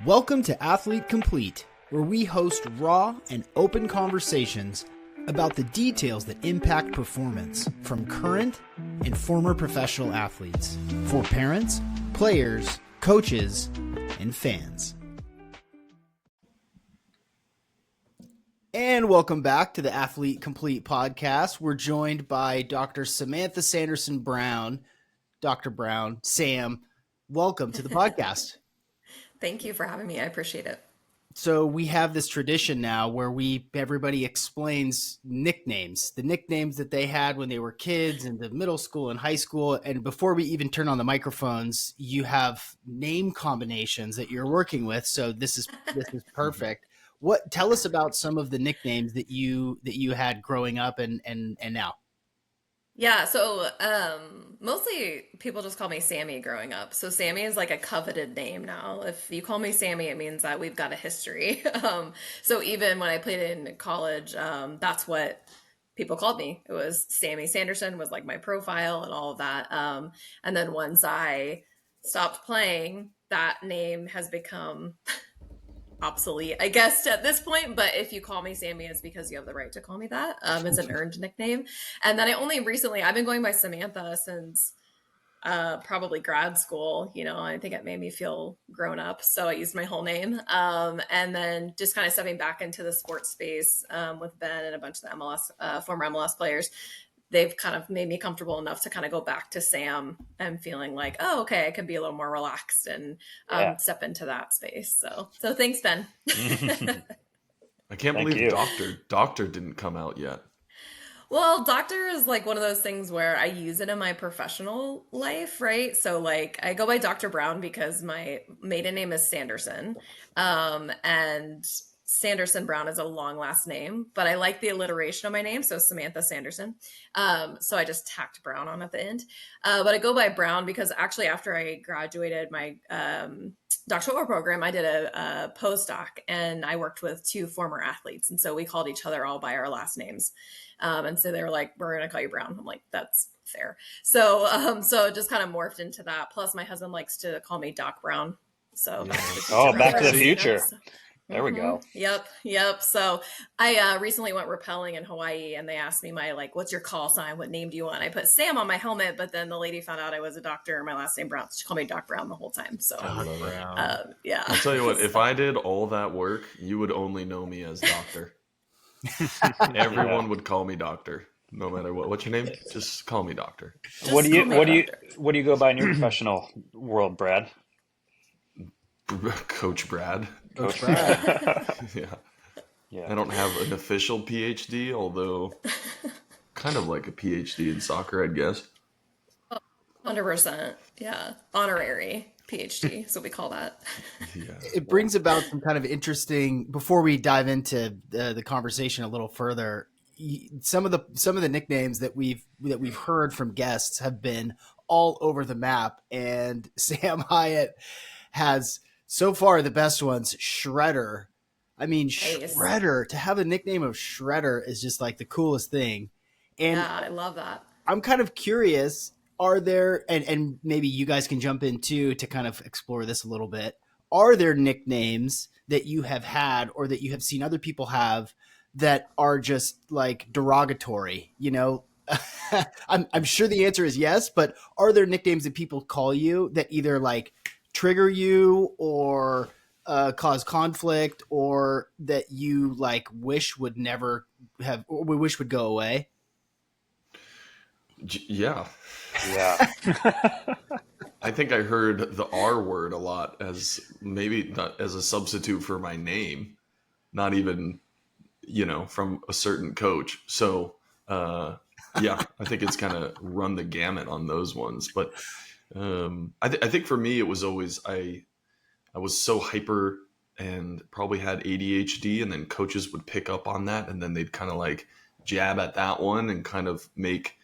Welcome to Athlete Complete, where we host raw and open conversations about the details that impact performance from current and former professional athletes for parents, players, coaches, and fans. And welcome back to the Athlete Complete podcast. We're joined by Dr. Samantha Sanderson-Brown. Dr. Brown, Sam, welcome to the podcast. Thank you for having me. I appreciate it. So we have this tradition now where everybody explains nicknames, the nicknames that they had when they were kids in the middle school and high school. And before we even turn on the microphones, you have name combinations that you're working with. So this is perfect. Tell us about some of the nicknames that you had growing up and now. Yeah, so mostly people just call me Sammy growing up. So Sammy is like a coveted name now. If you call me Sammy, it means that we've got a history. So even when I played in college, that's what people called me. It was Sammy Sanderson was like my profile and all of that. And then once I stopped playing, that name has become obsolete, I guess, at this point. But if you call me Sammy, it's because you have the right to call me that. It's an earned nickname. And then I've been going by Samantha since probably grad school. I think it made me feel grown up, so I used my whole name. And then just kind of stepping back into the sports space with Ben and a bunch of the former MLS players, they've kind of made me comfortable enough to kind of go back to Sam and feeling like, oh, okay, I can be a little more relaxed and step into that space. So thanks, Ben. I can't believe Doctor didn't come out yet. Well, doctor is like one of those things where I use it in my professional life, right? So like I go by Dr. Brown because my maiden name is Sanderson. And Sanderson-Brown is a long last name, but I like the alliteration of my name, so Samantha Sanderson. So I just tacked Brown on at the end. But I go by Brown because actually after I graduated my doctoral program, I did a postdoc and I worked with two former athletes. And so we called each other all by our last names. And so they were like, we're going to call you Brown. I'm like, that's fair. So it just kind of morphed into that. Plus my husband likes to call me Doc Brown. So Back to the Future. There we go. Yep. So I recently went rappelling in Hawaii and they asked me what's your call sign? What name do you want? I put Sam on my helmet, but then the lady found out I was a doctor and my last name Brown. She called me Doc Brown the whole time. So yeah. I'll tell you what, if I did all that work, you would only know me as Doctor. Everyone would call me Doctor. No matter what. What's your name? Just call me Doctor. What do you go by in your professional world, Brad? Coach Brad. Coach Brad. I don't have an official PhD, although kind of like a PhD in soccer, I'd guess. 100%. Yeah. Honorary PhD. So we call that. Yeah. It brings about some kind of interesting, before we dive into the conversation a little further, some of the nicknames that we've heard from guests have been all over the map, and Sam Hyatt has so far the best ones. Shredder. I mean, nice. Shredder, to have a nickname of Shredder is just like the coolest thing. And yeah, I love that. I'm kind of curious, are there, and maybe you guys can jump in too to kind of explore this a little bit. Are there nicknames that you have had or that you have seen other people have that are just like derogatory? I'm sure the answer is yes, but are there nicknames that people call you that either like trigger you or cause conflict, or that you like wish would never have, or we wish would go away? Yeah. I think I heard the R word a lot as maybe not as a substitute for my name, not even, from a certain coach. So, I think it's kind of run the gamut on those ones. But I think for me, it was always, I was so hyper and probably had ADHD, and then coaches would pick up on that, and then they'd kind of like jab at that one and kind of make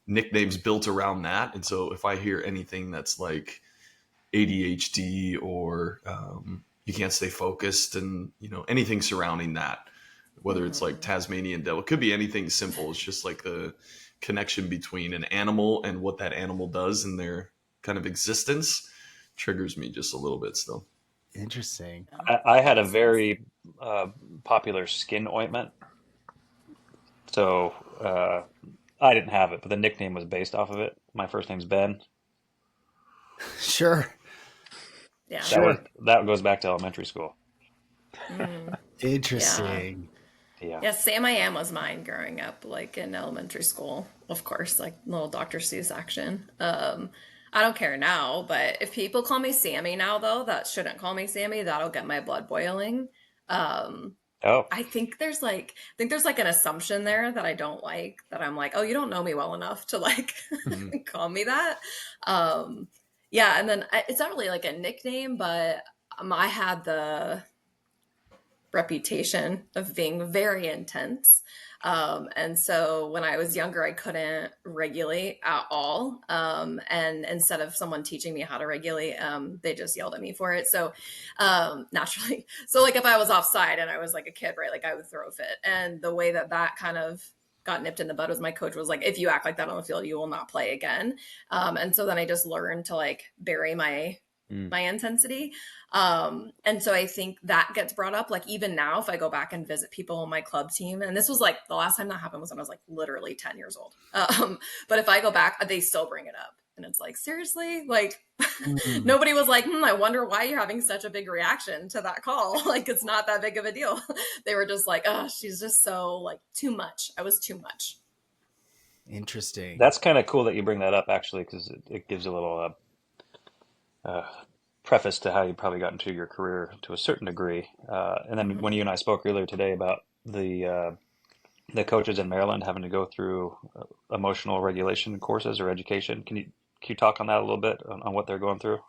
nicknames built around that. And so if I hear anything that's like ADHD or you can't stay focused, and anything surrounding that, whether it's like Tasmanian devil, it could be anything simple. It's just like the connection between an animal and what that animal does in their kind of existence triggers me just a little bit still. Interesting. I had a very popular skin ointment. So I didn't have it, but the nickname was based off of it. My first name's Ben. Sure. Yeah. That was Sure. that goes back to elementary school. Mm, yeah. Interesting. Yeah. Yeah, Sam I Am was mine growing up, like in elementary school, of course, like little Dr. Seuss action. I don't care now, but if people call me Sammy now, though, that shouldn't call me Sammy. That'll get my blood boiling. Um, Oh, I think there's like an assumption there that I don't like, that I'm like, oh, you don't know me well enough to like Mhm. call me that. Um, yeah, and then it's not really like a nickname, but I had the reputation of being very intense. And so when I was younger, I couldn't regulate at all. And instead of someone teaching me how to regulate, they just yelled at me for it. So naturally, so like if I was offside and I was like a kid, right, like I would throw a fit. And the way that that kind of got nipped in the bud was my coach was like, if you act like that on the field, you will not play again. And so then I just learned to like bury mm. my intensity. And so I think that gets brought up. Like even now, if I go back and visit people on my club team, and this was like the last time that happened was when I was like literally 10 years old. But if I go back, they still bring it up. And it's like, seriously? Like Mm. nobody was like, I wonder why you're having such a big reaction to that call. Like it's not that big of a deal. They were just like, oh, she's just so like too much. I was too much. Interesting. That's kind of cool that you bring that up, actually, because it gives a little uh, preface to how you probably got into your career to a certain degree. And then Mhm. when you and I spoke earlier today about the coaches in Maryland having to go through emotional regulation courses or education, can you talk on that a little bit on what they're going through?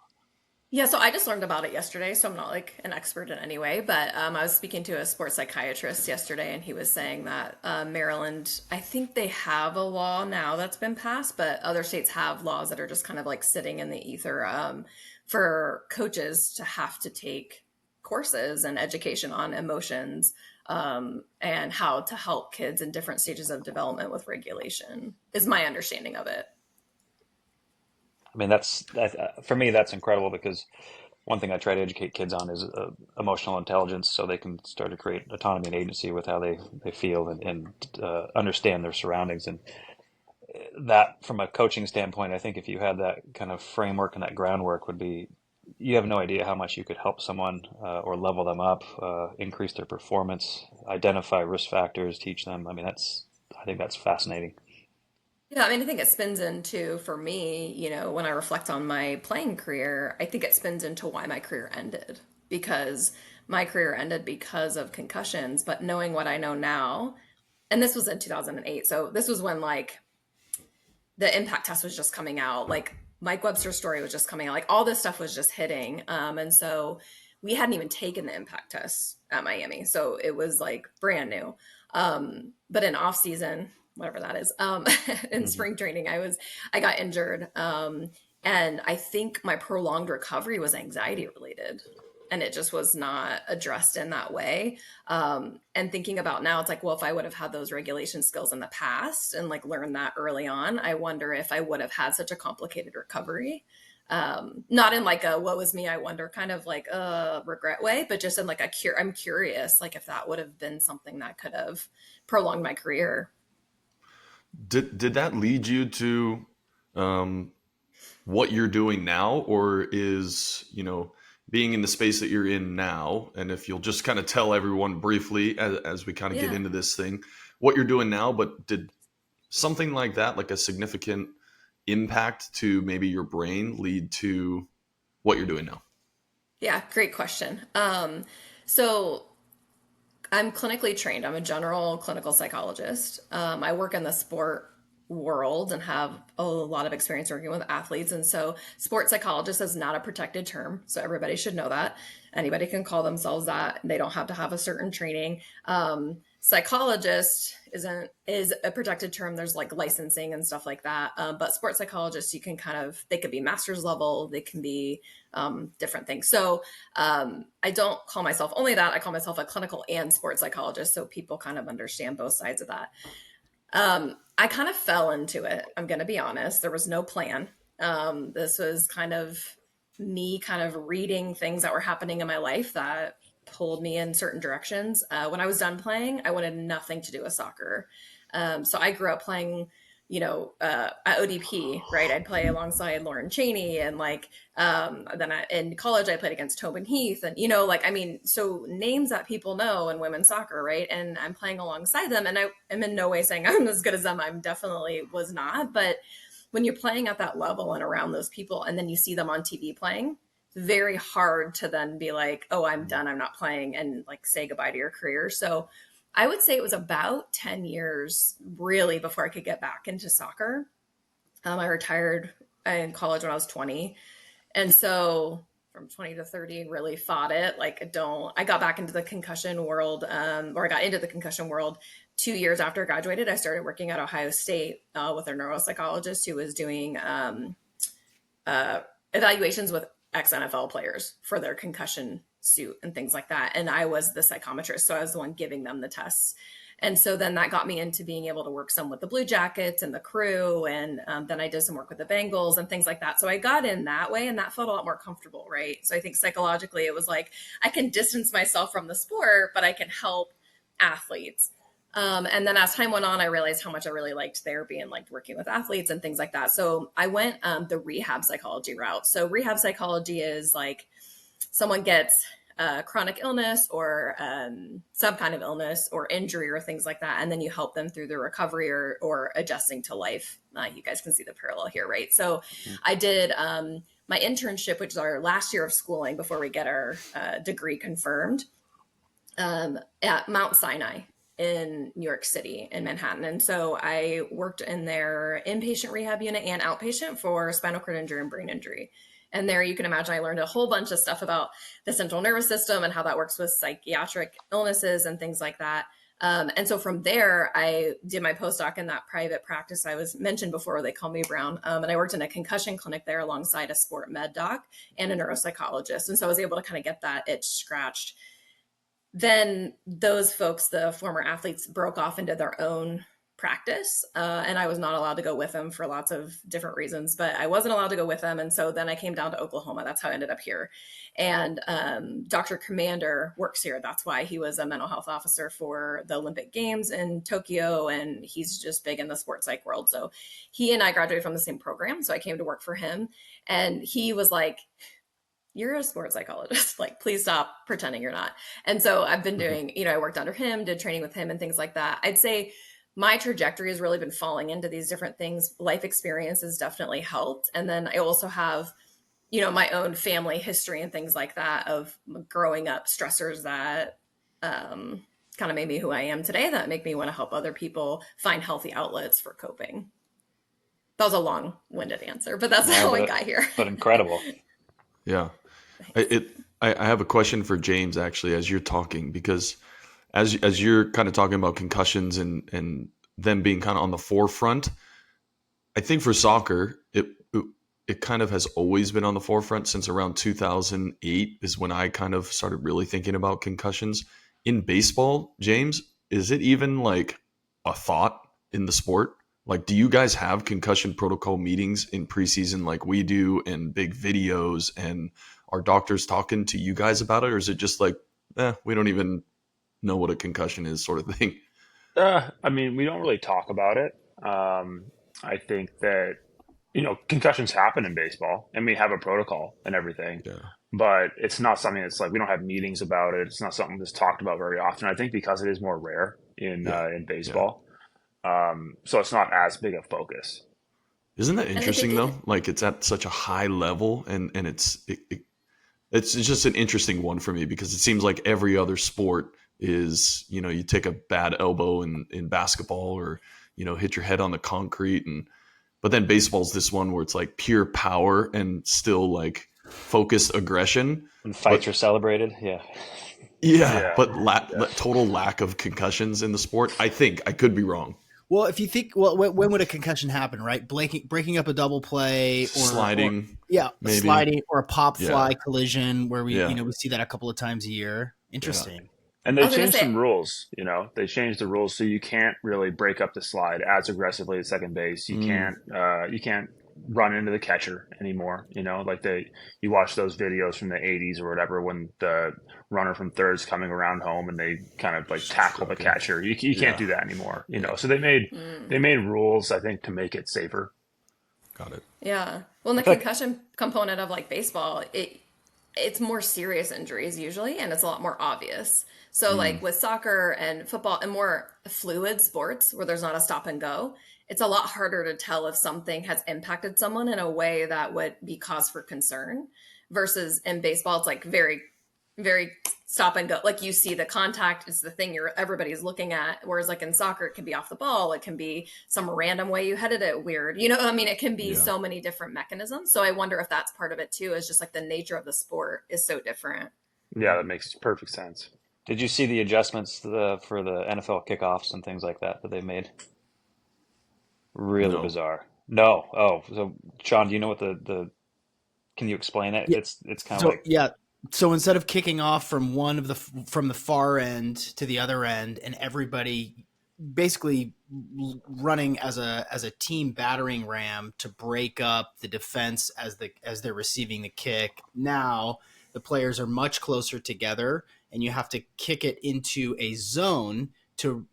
Yeah, so I just learned about it yesterday, so I'm not like an expert in any way, but I was speaking to a sports psychiatrist yesterday, and he was saying that Maryland, I think they have a law now that's been passed, but other states have laws that are just kind of like sitting in the ether for coaches to have to take courses and education on emotions and how to help kids in different stages of development with regulation, is my understanding of it. I mean, for me, that's incredible because one thing I try to educate kids on is emotional intelligence, so they can start to create autonomy and agency with how they feel and understand their surroundings. And that, from a coaching standpoint, I think if you had that kind of framework and that groundwork, would be you have no idea how much you could help someone or level them up, increase their performance, identify risk factors, teach them. I mean, I think that's fascinating. Yeah, I mean, I think it spins into, for me, when I reflect on my playing career, I think it spins into why my career ended. Because my career ended because of concussions, but knowing what I know now, and this was in 2008. So this was when like the impact test was just coming out. Like Mike Webster's story was just coming out. Like all this stuff was just hitting. And so we hadn't even taken the impact test at Miami. So it was like brand new. But in off season, whatever that is, in Hmm. spring training, I got injured. And I think my prolonged recovery was anxiety related. And it just was not addressed in that way. And thinking about now, it's like, well, if I would have had those regulation skills in the past and like learned that early on, I wonder if I would have had such a complicated recovery. Not in like a "woe is me, I wonder" kind of like a regret way, but just in like I'm curious, like if that would have been something that could have prolonged my career. Did that lead you to um, what you're doing now, or is being in the space that you're in now? And if you'll just kind of tell everyone briefly as we kind of get Yeah. into this thing, what you're doing now, but did something like that, like a significant impact to maybe your brain, lead to what you're doing now? Yeah, great question. So I'm clinically trained. I'm a general clinical psychologist. I work in the sport world and have a lot of experience working with athletes. And so, sports psychologist is not a protected term. So, everybody should know that. Anybody can call themselves that. They don't have to have a certain training. Psychologist is a protected term. There's like licensing and stuff like that. But sports psychologists, you can they could be master's level, they can be different things. So, I don't call myself only that. I call myself a clinical and sports psychologist, so people kind of understand both sides of that. I kind of fell into it. I'm going to be honest. There was no plan. This was kind of me kind of reading things that were happening in my life that pulled me in certain directions. When I was done playing, I wanted nothing to do with soccer. So I grew up playing, at ODP, right? I'd play alongside Lauren Cheney, and in college I played against Tobin Heath, and so names that people know in women's soccer, right? And I'm playing alongside them, and I am in no way saying I'm as good as them. I'm definitely was not, but when you're playing at that level and around those people, and then you see them on TV playing, it's very hard to then be like, oh, I'm done, I'm not playing, and like say goodbye to your career. So I would say it was about 10 years really before I could get back into soccer. I retired in college when I was 20. And so from 20 to 30, really fought it. I got back into the concussion world, or I got into the concussion world 2 years after I graduated. I started working at Ohio State with a neuropsychologist who was doing evaluations with ex NFL players for their concussion suit and things like that. And I was the psychometrist, so I was the one giving them the tests. And so then that got me into being able to work some with the Blue Jackets and the Crew. And then I did some work with the Bengals and things like that. So I got in that way, and that felt a lot more comfortable, right? So I think psychologically it was like, I can distance myself from the sport, but I can help athletes. And then as time went on, I realized how much I really liked therapy and liked working with athletes and things like that. So I went the rehab psychology route. So rehab psychology is like someone gets chronic illness or some kind of illness or injury or things like that, and then you help them through the recovery or adjusting to life. You guys can see the parallel here, right? So I did my internship, which is our last year of schooling before we get our degree confirmed, at Mount Sinai in New York City, in Manhattan. And so I worked in their inpatient rehab unit and outpatient for spinal cord injury and brain injury. And there you can imagine I learned a whole bunch of stuff about the central nervous system and how that works with psychiatric illnesses and things like that. And so from there, I did my postdoc in that private practice I was mentioned before, where they call me Brown. And I worked in a concussion clinic there alongside a sport med doc and a neuropsychologist. And so I was able to kind of get that itch scratched. Then those folks, the former athletes, broke off into their own practice. And I was not allowed to go with them for lots of different reasons, but I wasn't allowed to go with them. And so then I came down to Oklahoma. That's how I ended up here. And Dr. Commander works here. That's why he was a mental health officer for the Olympic Games in Tokyo. And he's just big in the sports psych world. So he and I graduated from the same program. So I came to work for him. And he was like, you're a sports psychologist. Like, please stop pretending you're not. And so I've been doing, I worked under him, did training with him and things like that. I'd say my trajectory has really been falling into these different things. Life experiences definitely helped. And then I also have, my own family history and things like that of growing up stressors that kind of made me who I am today, that make me want to help other people find healthy outlets for coping. That was a long-winded answer, but that's how I got here. But incredible. Yeah. I have a question for James, actually, as you're talking, because as you're kind of talking about concussions and them being kind of on the forefront, I think for soccer, it kind of has always been on the forefront since around 2008 is when I kind of started really thinking about concussions. In baseball, James, is it even like a thought in the sport? Like, do you guys have concussion protocol meetings in preseason like we do, and big videos, and are doctors talking to you guys about it? Or is it just like, we don't even know what a concussion is, sort of thing? I mean, we don't really talk about it. I think that, concussions happen in baseball, and we have a protocol and everything, Yeah. but it's not something that's like, we don't have meetings about it. It's not something that's talked about very often. I think because it is more rare in baseball. So it's not as big a focus. Isn't that interesting though? Like, it's at such a high level, and it's just an interesting one for me, because it seems like every other sport is, you take a bad elbow in basketball, or, hit your head on the concrete, but then baseball's this one where it's like pure power and still like focused aggression. And fights are celebrated. Yeah. Yeah. But total lack of concussions in the sport. I think I could be wrong. Well, if you think, when would a concussion happen, right? Breaking up a double play, or sliding, sliding, or a pop fly collision, where we see that a couple of times a year. Interesting. Yeah. And they changed some rules. They changed the rules, so you can't really break up the slide as aggressively at second base. You can't run into the catcher anymore. You know, like you watch those videos from the 80s or whatever when the runner from third's coming around home and they kind of like tackle the Stroking. catcher. You can't do that anymore. You know, so they made rules, I think, to make it safer. Got it. Yeah. Well, in the I feel like concussion component of like baseball, it's more serious injuries usually, and it's a lot more obvious. So like with soccer and football and more fluid sports where there's not a stop and go, it's a lot harder to tell if something has impacted someone in a way that would be cause for concern versus in baseball, it's like very, very stop and go. Like you see the contact is the thing everybody's looking at. Whereas like in soccer, it can be off the ball. It can be some random way you headed it weird. You know, I mean, it can be Yeah. so many different mechanisms. So I wonder if that's part of it too, is just like the nature of the sport is so different. Yeah, that makes perfect sense. Did you see the adjustments for the NFL kickoffs and things like that they made? Really No. bizarre. No. Oh, so Sean, do you know what the can you explain it? Yeah. It's kind of So like yeah. So instead of kicking off from from the far end to the other end, and everybody basically running as a team battering ram to break up the defense as they're receiving the kick. Now the players are much closer together, and you have to kick it into a zone to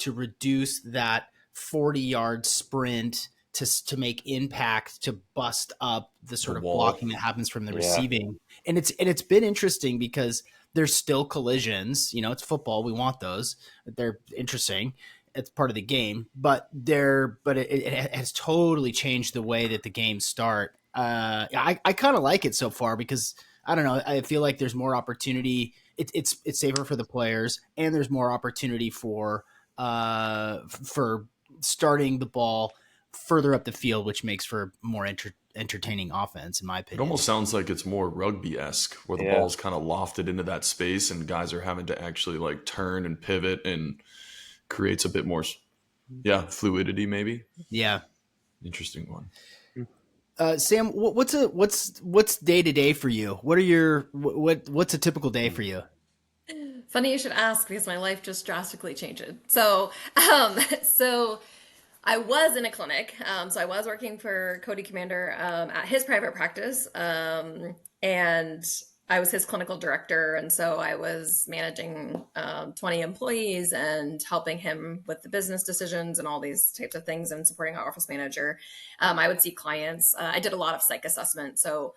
reduce that 40-yard sprint to make impact to bust up the The sort of wall. blocking that happens from the yeah. receiving. And it's been interesting because there's still collisions. You know, it's football. We want those. They're interesting. It's part of the game, but it has totally changed the way that the games start. I kind of like it so far because I don't know. I feel like there's more opportunity. It's safer for the players, and there's more opportunity for starting the ball further up the field, which makes for more entertaining offense, in my It opinion. almost sounds like it's more rugby-esque, where the Yeah. ball's kind of lofted into that space and guys are having to actually like turn and pivot, and creates a bit more, fluidity maybe. Yeah. Interesting one. Sam, what's day to day for you? What's a typical day for you? Funny you should ask because my life just drastically changed. So I was in a clinic. So I was working for Cody Commander at his private practice, and I was his clinical director. And so I was managing 20 employees and helping him with the business decisions and all these types of things and supporting our office manager. I would see clients. I did a lot of psych assessment. So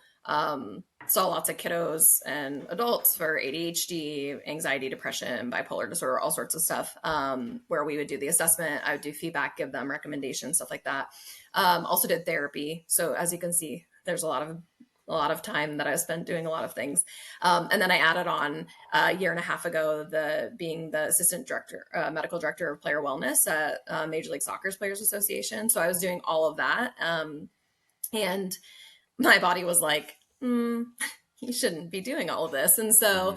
saw lots of kiddos and adults for ADHD, anxiety, depression, bipolar disorder, all sorts of stuff, where we would do the assessment. I would do feedback, give them recommendations, stuff like that. Also did therapy. So as you can see, there's a lot of time that I spent doing a lot of things. And then I added on a year and a half ago, being the assistant director, medical director of player wellness at Major League Soccer's Players Association. So I was doing all of that. And my body was like, you shouldn't be doing all of this. And so,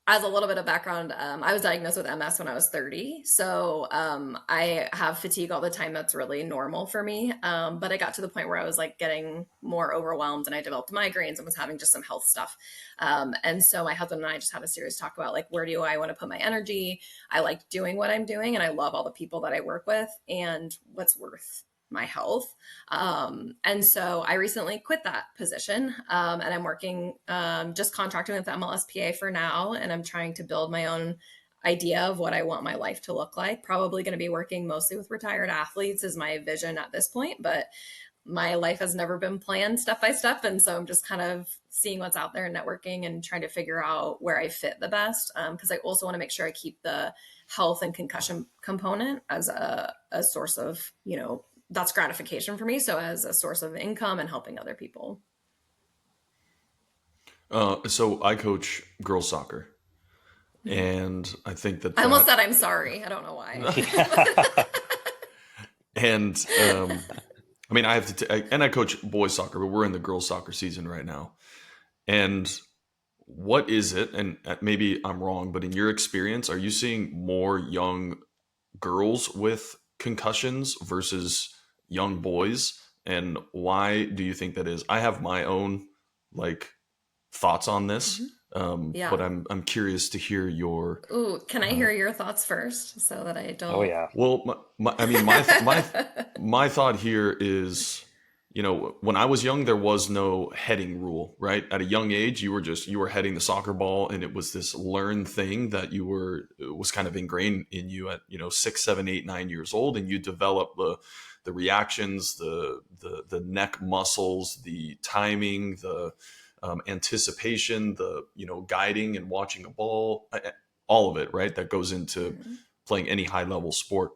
as a little bit of background, I was diagnosed with MS when I was 30. So I have fatigue all the time. That's really normal for me. But I got to the point where I was like getting more overwhelmed and I developed migraines and was having just some health stuff. And so my husband and I just had a serious talk about like, where do I want to put my energy? I like doing what I'm doing and I love all the people that I work with and what's worth my health. And so I recently quit that position and I'm working just contracting with MLSPA for now. And I'm trying to build my own idea of what I want my life to look like. Probably going to be working mostly with retired athletes is my vision at this point, but my life has never been planned step by step. And so I'm just kind of seeing what's out there and networking and trying to figure out where I fit the best. Because I also want to make sure I keep the health and concussion component as a source of, that's gratification for me. So as a source of income and helping other people. So I coach girls soccer, and I think that I almost said I'm sorry. I don't know why. and I mean, I have to, and I coach boys soccer, but we're in the girls soccer season right now. And what is it? And maybe I'm wrong, but in your experience, are you seeing more young girls with concussions versus young boys? And why do you think that is? I have my own thoughts on this. But Yeah. I'm curious to hear your. Ooh, can I hear your thoughts first so that I Oh don't? yeah. Well, I mean, my thought here is, when I was young, there was no heading rule, right? At a young age, you were heading the soccer ball, and it was this learned thing that it was kind of ingrained in you at 6, 7, 8, 9 years old, and you develop the reactions, the neck muscles, the timing, the anticipation, the guiding and watching a ball, all of it, right? That goes into Mhm. playing any high level sport.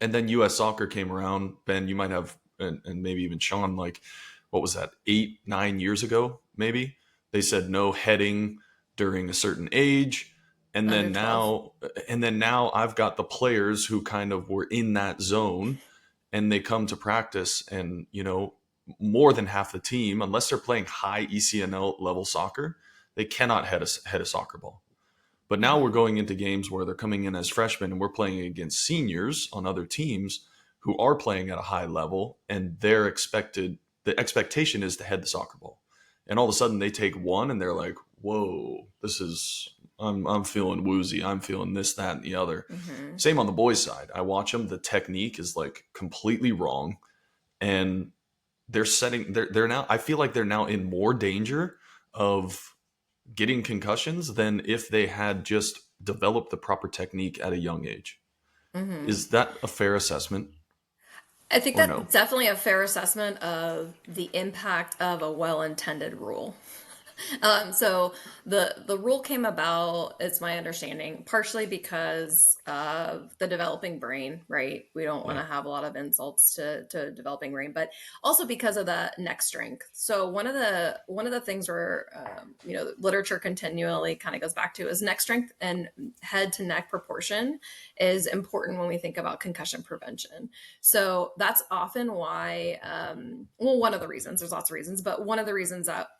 And then US soccer came around. Ben, you might have, and maybe even Sean, like, what was that, 8, 9 years ago, maybe? They said no heading during a certain age. And Under then 12. now, I've got the players who kind of were in that zone, and they come to practice, and more than half the team, unless they're playing high ECNL level soccer, they cannot head a soccer ball. But now we're Mhm. going into games where they're coming in as freshmen, and we're playing against seniors on other teams who are playing at a high level, and the expectation is to head the soccer ball. And all of a sudden they take one and they're like, whoa, I'm feeling woozy. I'm feeling this, that, and the other. Mhm. Same on the boys' side. I watch them. The technique is like completely wrong. And they're now, I feel like they're now in more danger of getting concussions than if they had just developed the proper technique at a young age. Mhm. Is that a fair assessment I think or that's no? definitely a fair assessment of the impact of a well-intended rule. So the rule came about, it's my understanding, partially because of the developing brain, right? We don't want Yeah. to have a lot of insults to developing brain, but also because of the neck strength. So one of the things where literature continually kind of goes back to is neck strength and head to neck proportion is important when we think about concussion prevention. So that's often why, well, one of the reasons, there's lots of reasons, but one of the reasons that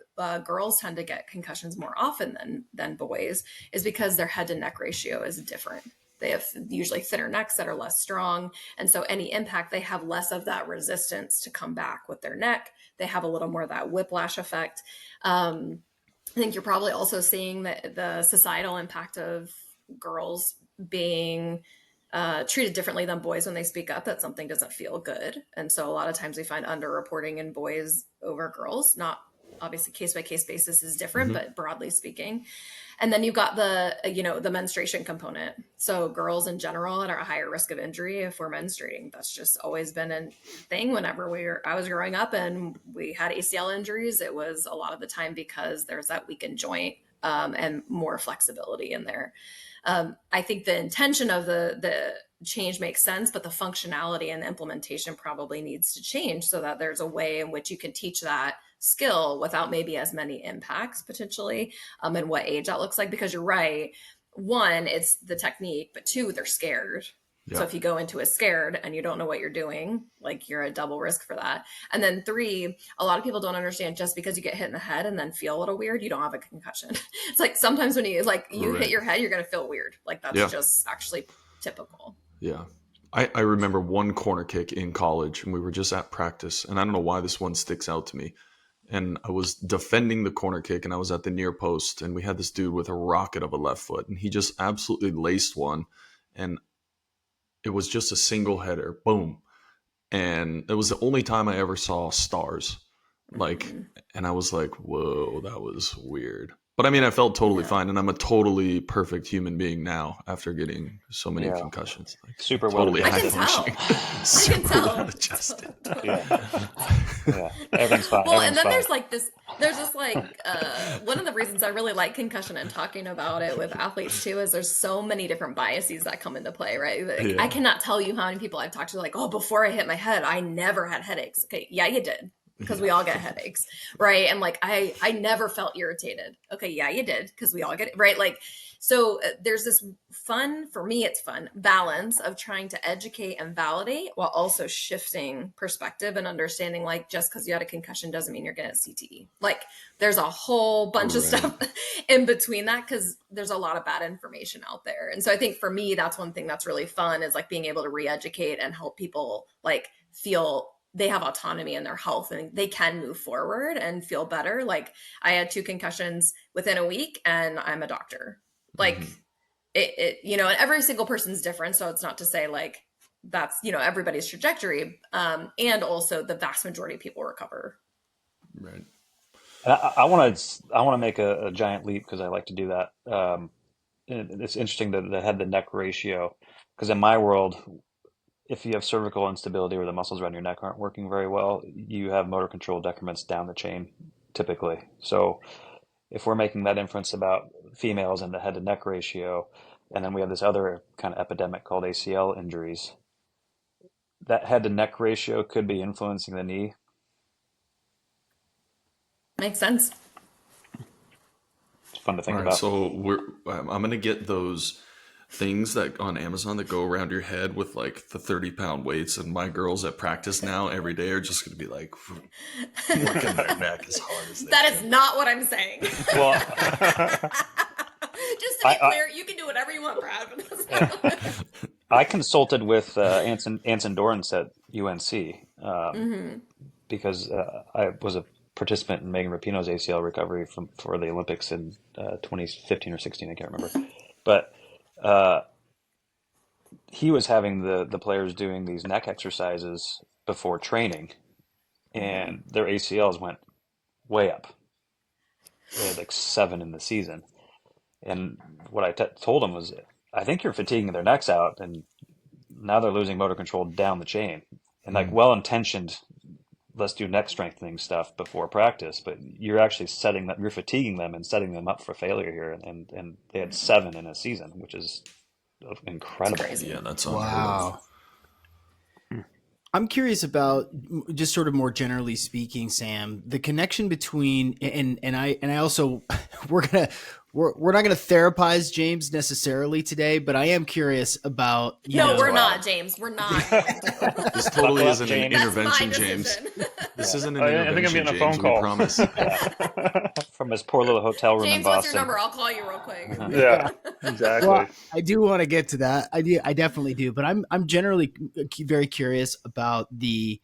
girls tend to get concussions more often than boys is because their head to neck ratio is different. They have usually thinner necks that are less strong. And so any impact, they have less of that resistance to come back with their neck. They have a little more of that whiplash effect. I think you're probably also seeing the societal impact of girls being treated differently than boys when they speak up, that something doesn't feel good. And so a lot of times we find underreporting in boys over girls, not obviously case by case basis is different, Hmm. but broadly speaking. And then you've got the menstruation component. So girls in general are at a higher risk of injury if we're menstruating. That's just always been a thing. Whenever I was growing up and we had ACL injuries, it was a lot of the time because there's that weakened joint and more flexibility in there. I think the intention of the change makes sense, but the functionality and the implementation probably needs to change so that there's a way in which you can teach that skill without maybe as many impacts potentially, and what age that looks like. Because you're right, one, it's the technique, but two, they're scared. So Yeah. if you go into it scared and you don't know what you're doing, like you're at double risk for that. And then three, a lot of people don't understand just because you get hit in the head and then feel a little weird, you don't have a concussion. It's like sometimes when you hit Right. your head, you're going to feel weird. Like that's Yeah. just actually typical. Yeah. I remember one corner kick in college, and we were just at practice, and I don't know why this one sticks out to me. And I was defending the corner kick, and I was at the near post, and we had this dude with a rocket of a left foot, and he just absolutely laced one, and it was just a single header, boom. And it was the only time I ever saw stars. Like, Mm-hmm. and I was like, whoa, that was weird. But I mean, I felt totally Yeah. fine, and I'm a totally perfect human being now after getting so many Yeah. concussions. Like, Super well totally I high can adjusted. tell. functioning, I can super well tell. adjusted. Yeah. Yeah. Everything's fine. Well, and Everything's then fine. there's this one of the reasons I really like concussion and talking about it with athletes too is there's so many different biases that come into play, right? Like, I Yeah, cannot tell you how many people I've talked to like, oh, before I hit my head, I never had headaches. Okay, yeah, you did. Because we yeah, all get headaches, right? And like I never felt irritated. Okay, yeah, you did, because we all get it, right? Like, so there's this fun, for me it's fun, balance of trying to educate and validate while also shifting perspective and understanding, like, just because you had a concussion doesn't mean you're getting a CTE. Like, there's a whole bunch of right. stuff in between that because there's a lot of bad information out there. And so I think for me, that's one thing that's really fun is like being able to re-educate and help people like feel they have autonomy in their health and they can move forward and feel better. Like I had 2 concussions within a week and I'm a doctor. Like and every single person's different. So it's not to say like that's, everybody's trajectory. And also the vast majority of people recover. Right. And I want to make a giant leap because I like to do that. And it's interesting that the head to neck ratio, because in my world, if you have cervical instability or the muscles around your neck aren't working very well, you have motor control decrements down the chain typically. So if we're making that inference about females and the head to neck ratio, and then we have this other kind of epidemic called ACL injuries, that head to neck ratio could be influencing the knee. Makes sense. It's fun to think All right, about. so I'm gonna get those things that on Amazon that go around your head with like the 30-pound weights, and my girls at practice now every day are just gonna be like working their neck as hard as they That can. is not what I'm saying. Well, Just to be clear, you can do whatever you want, Brad. But that's not what I consulted with Anson Dorrance at UNC because I was a participant in Megan Rapinoe's ACL recovery for the Olympics in 2015 or 16, I can't remember. But he was having the players doing these neck exercises before training, and their ACLs went way up. They had like 7 in the season. And what I told him was, I think you're fatiguing their necks out, and now they're losing motor control down the chain. And like well-intentioned, let's do neck strengthening stuff before practice, but you're actually you're fatiguing them and setting them up for failure here. And they had 7 in a season, which is incredible. Yeah, that's unheard of. Wow. I'm curious about, just sort of more generally speaking, Sam, the connection between and I also we're not gonna therapize James necessarily today, but I am curious about we're not, James. We're not. This totally isn't an James. intervention, That's my James. decision. This isn't an I think I'm intervention, getting a James. phone call. We promise. From his poor little hotel room in James, what's Boston. your number? I'll call you real quick. Yeah, exactly. Well, I do want to get to that. I definitely do, but I'm generally very curious about the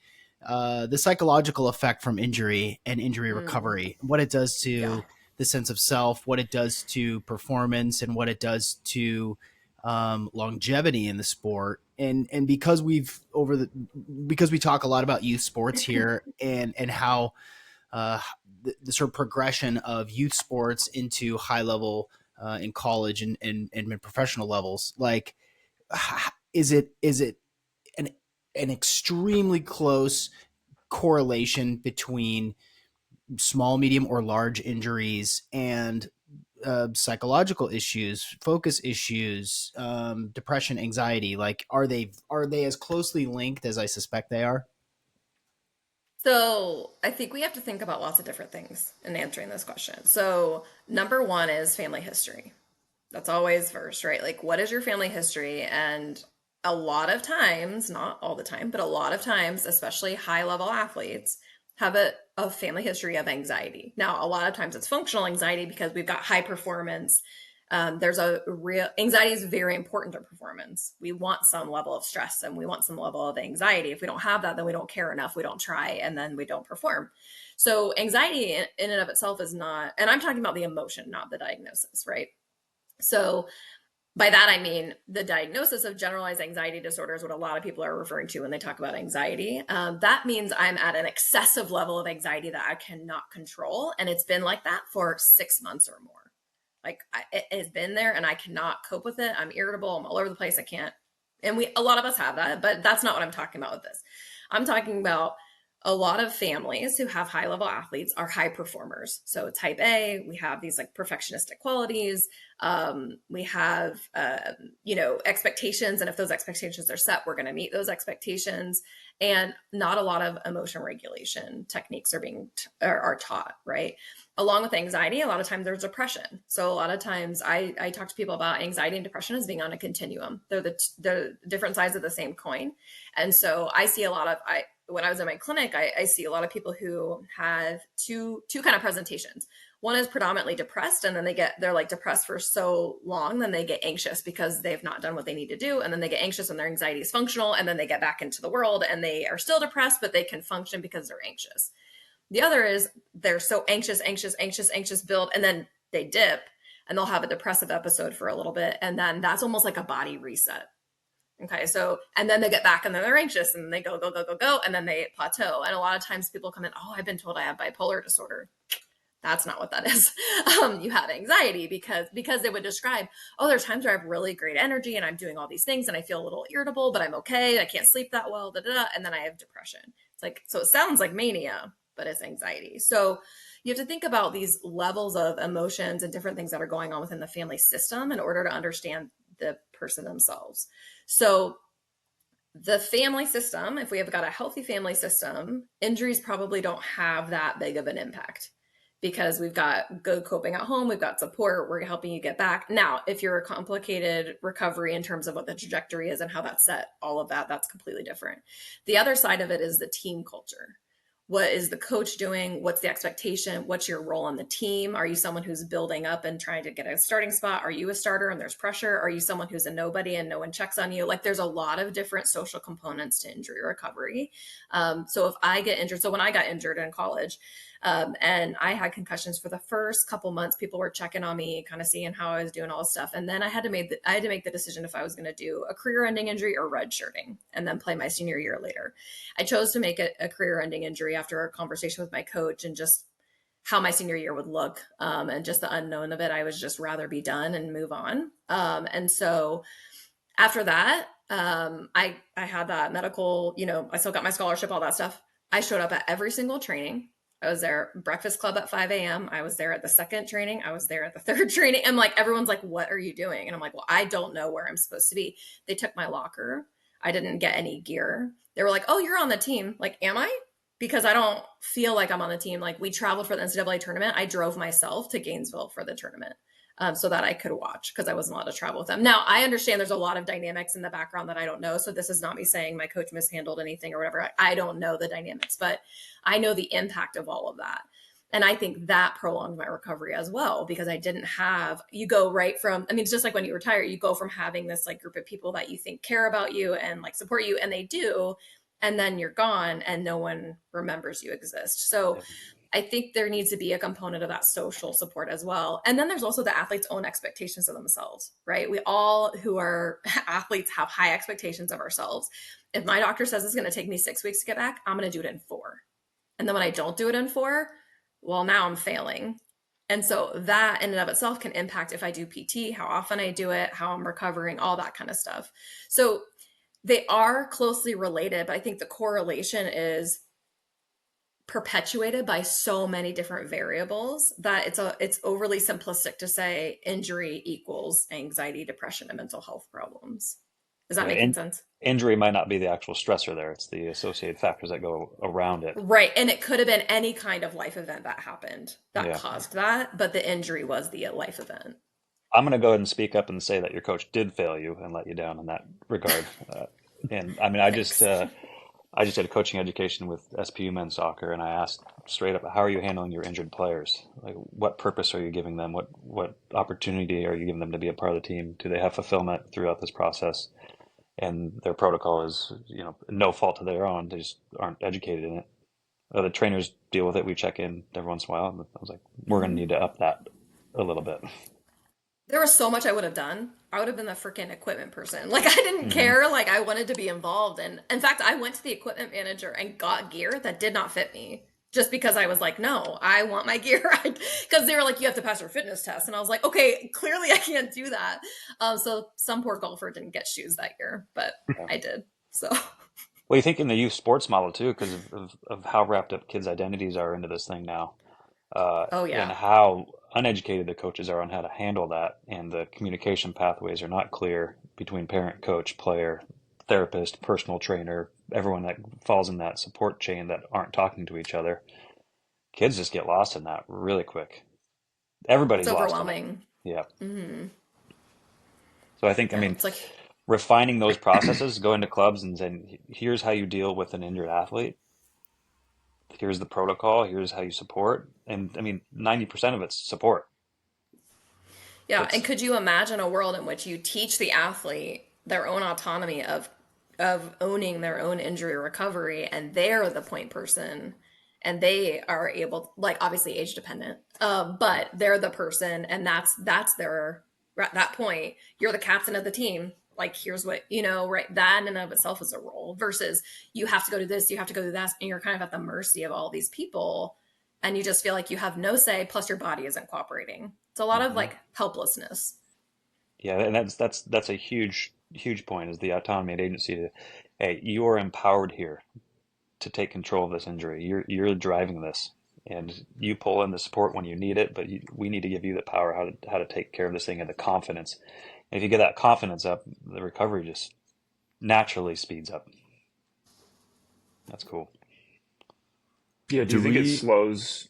psychological effect from injury and injury recovery, what it does to the sense of self, what it does to performance, and what it does to longevity in the sport. And because we talk a lot about youth sports here and how the sort of progression of youth sports into high level in college and professional levels, like is it an extremely close correlation between small, medium, or large injuries and psychological issues, focus issues, depression, anxiety? Like, are they as closely linked as I suspect they are? So I think we have to think about lots of different things in answering this question. So number 1 is family history. That's always first, right? Like, what is your family history? And a lot of times, not all the time, but a lot of times, especially high level athletes, have a family history of anxiety. Now, a lot of times it's functional anxiety because we've got high performance. There's a real anxiety is very important to performance. We want some level of stress and we want some level of anxiety. If we don't have that, then we don't care enough. We don't try, and then we don't perform. So anxiety in and of itself is not, and I'm talking about the emotion, not the diagnosis, right? So by that, I mean the diagnosis of generalized anxiety disorder is what a lot of people are referring to when they talk about anxiety. That means I'm at an excessive level of anxiety that I cannot control. And it's been like that for 6 months or more. Like it has been there and I cannot cope with it. I'm irritable. I'm all over the place. I can't. And a lot of us have that, but that's not what I'm talking about with this. I'm talking about a lot of families who have high level athletes are high performers. So type A, we have these like perfectionistic qualities. We have, expectations. And if those expectations are set, we're going to meet those expectations. And not a lot of emotion regulation techniques are taught, right? Along with anxiety, a lot of times there's depression. So a lot of times I talk to people about anxiety and depression as being on a continuum. They're the different sides of the same coin. And so I see when I was in my clinic, I see a lot of people who have two kind of presentations. One is predominantly depressed, and then they're like depressed for so long, then they get anxious because they've not done what they need to do. And then they get anxious and their anxiety is functional. And then they get back into the world and they are still depressed, but they can function because they're anxious. The other is they're so anxious, build, and then they dip and they'll have a depressive episode for a little bit. And then that's almost like a body reset. Okay. So, and then they get back and then they're anxious and they go, and then they plateau. And a lot of times people come in, oh, I've been told I have bipolar disorder. That's not what that is. You have anxiety because they would describe, oh, there's times where I have really great energy and I'm doing all these things and I feel a little irritable, but I'm okay. I can't sleep that well, and then I have depression. It's like, so it sounds like mania, but it's anxiety. So you have to think about these levels of emotions and different things that are going on within the family system in order to understand the person themselves. So the family system, if we have got a healthy family system, injuries probably don't have that big of an impact, because we've got good coping at home, we've got support, we're helping you get back. Now, if you're a complicated recovery in terms of what the trajectory is and how that's set, all of that, that's completely different. The other side of it is the team culture. What is the coach doing? What's the expectation? What's your role on the team? Are you someone who's building up and trying to get a starting spot? Are you a starter and there's pressure? Are you someone who's a nobody and no one checks on you? Like, there's a lot of different social components to injury recovery. So if I get injured, so when I got injured in college, and I had concussions for the first couple months, people were checking on me, kind of seeing how I was doing, all this stuff. And then I had to make the decision if I was going to do a career-ending injury or redshirting and then play my senior year later. I chose to make it a career-ending injury after a conversation with my coach and just how my senior year would look, and just the unknown of it. I would just rather be done and move on. And so after that, I had that medical, I still got my scholarship, all that stuff. I showed up at every single training. I was there breakfast club at 5 a.m. I was there at the second training. I was there at the third training. And like, everyone's like, what are you doing? And I'm like, well, I don't know where I'm supposed to be. They took my locker. I didn't get any gear. They were like, oh, you're on the team. Like, am I? Because I don't feel like I'm on the team. Like, we traveled for the NCAA tournament. I drove myself to Gainesville for the tournament. So that I could watch, because I wasn't allowed to travel with them. Now, I understand there's a lot of dynamics in the background that I don't know. So this is not me saying my coach mishandled anything or whatever. I don't know the dynamics, but I know the impact of all of that. And I think that prolonged my recovery as well, because I didn't have, you go right from, I mean, it's just like when you retire, you go from having this like group of people that you think care about you and like support you, and they do, and then you're gone and no one remembers you exist. So I think there needs to be a component of that social support as well. And then there's also the athlete's own expectations of themselves, right? We all who are athletes have high expectations of ourselves. If my doctor says it's going to take me 6 weeks to get back, I'm going to do it in 4. And then when I don't do it in 4, well, now I'm failing. And so that in and of itself can impact if I do PT, how often I do it, how I'm recovering, all that kind of stuff. So they are closely related, but I think the correlation is perpetuated by so many different variables that it's overly simplistic to say injury equals anxiety, depression, and mental health problems. Is that making sense? Injury might not be the actual stressor there. It's the associated factors that go around it. Right. And it could have been any kind of life event that happened that caused that, but the injury was the life event. I'm going to go ahead and speak up and say that your coach did fail you and let you down in that regard. And I mean, I just did a coaching education with SPU men's soccer, and I asked straight up, how are you handling your injured players? Like, what purpose are you giving them? What opportunity are you giving them to be a part of the team? Do they have fulfillment throughout this process? And their protocol is, no fault of their own. They just aren't educated in it. The trainers deal with it. We check in every once in a while. And I was like, we're going to need to up that a little bit. There was so much I would have done. I would have been the freaking equipment person. Like, I didn't care. Like, I wanted to be involved. And in fact, I went to the equipment manager and got gear that did not fit me, just because I was like, no, I want my gear. Because they were like, you have to pass your fitness test. And I was like, okay, clearly I can't do that. So some poor golfer didn't get shoes that year, but I did. So. Well, you think in the youth sports model too, because of how wrapped up kids' identities are into this thing now. Oh, yeah. And how uneducated the coaches are on how to handle that, and the communication pathways are not clear between parent, coach, player, therapist, personal trainer, everyone that falls in that support chain that aren't talking to each other. Kids just get lost in that really quick. Everybody's it's lost overwhelming. in it. Yeah. Mm-hmm. So I think, It's like refining those processes, going to clubs and saying, here's how you deal with an injured athlete. here's the protocol, here's how you support. And I mean, 90% of it's support. Yeah, and It's, could you imagine a world in which you teach the athlete their own autonomy of owning their own injury recovery, and they're the point person, and they are able, like, obviously age dependent, but they're the person, and that's their, at that point you're the captain of the team. Like, here's what, right? That in and of itself is a role, versus you have to go to this, you have to go to that, and you're kind of at the mercy of all these people, and you just feel like you have no say, plus your body isn't cooperating. It's a lot of mhm. like helplessness. Yeah, and that's a huge point, is the autonomy and agency to, hey, you are empowered here to take control of this injury. You're driving this, and you pull in the support when you need it, but we need to give you the power how to take care of this thing, and the confidence. And if you get that confidence up, the recovery just naturally speeds up. That's cool. Yeah. Do you Do think it we? slows?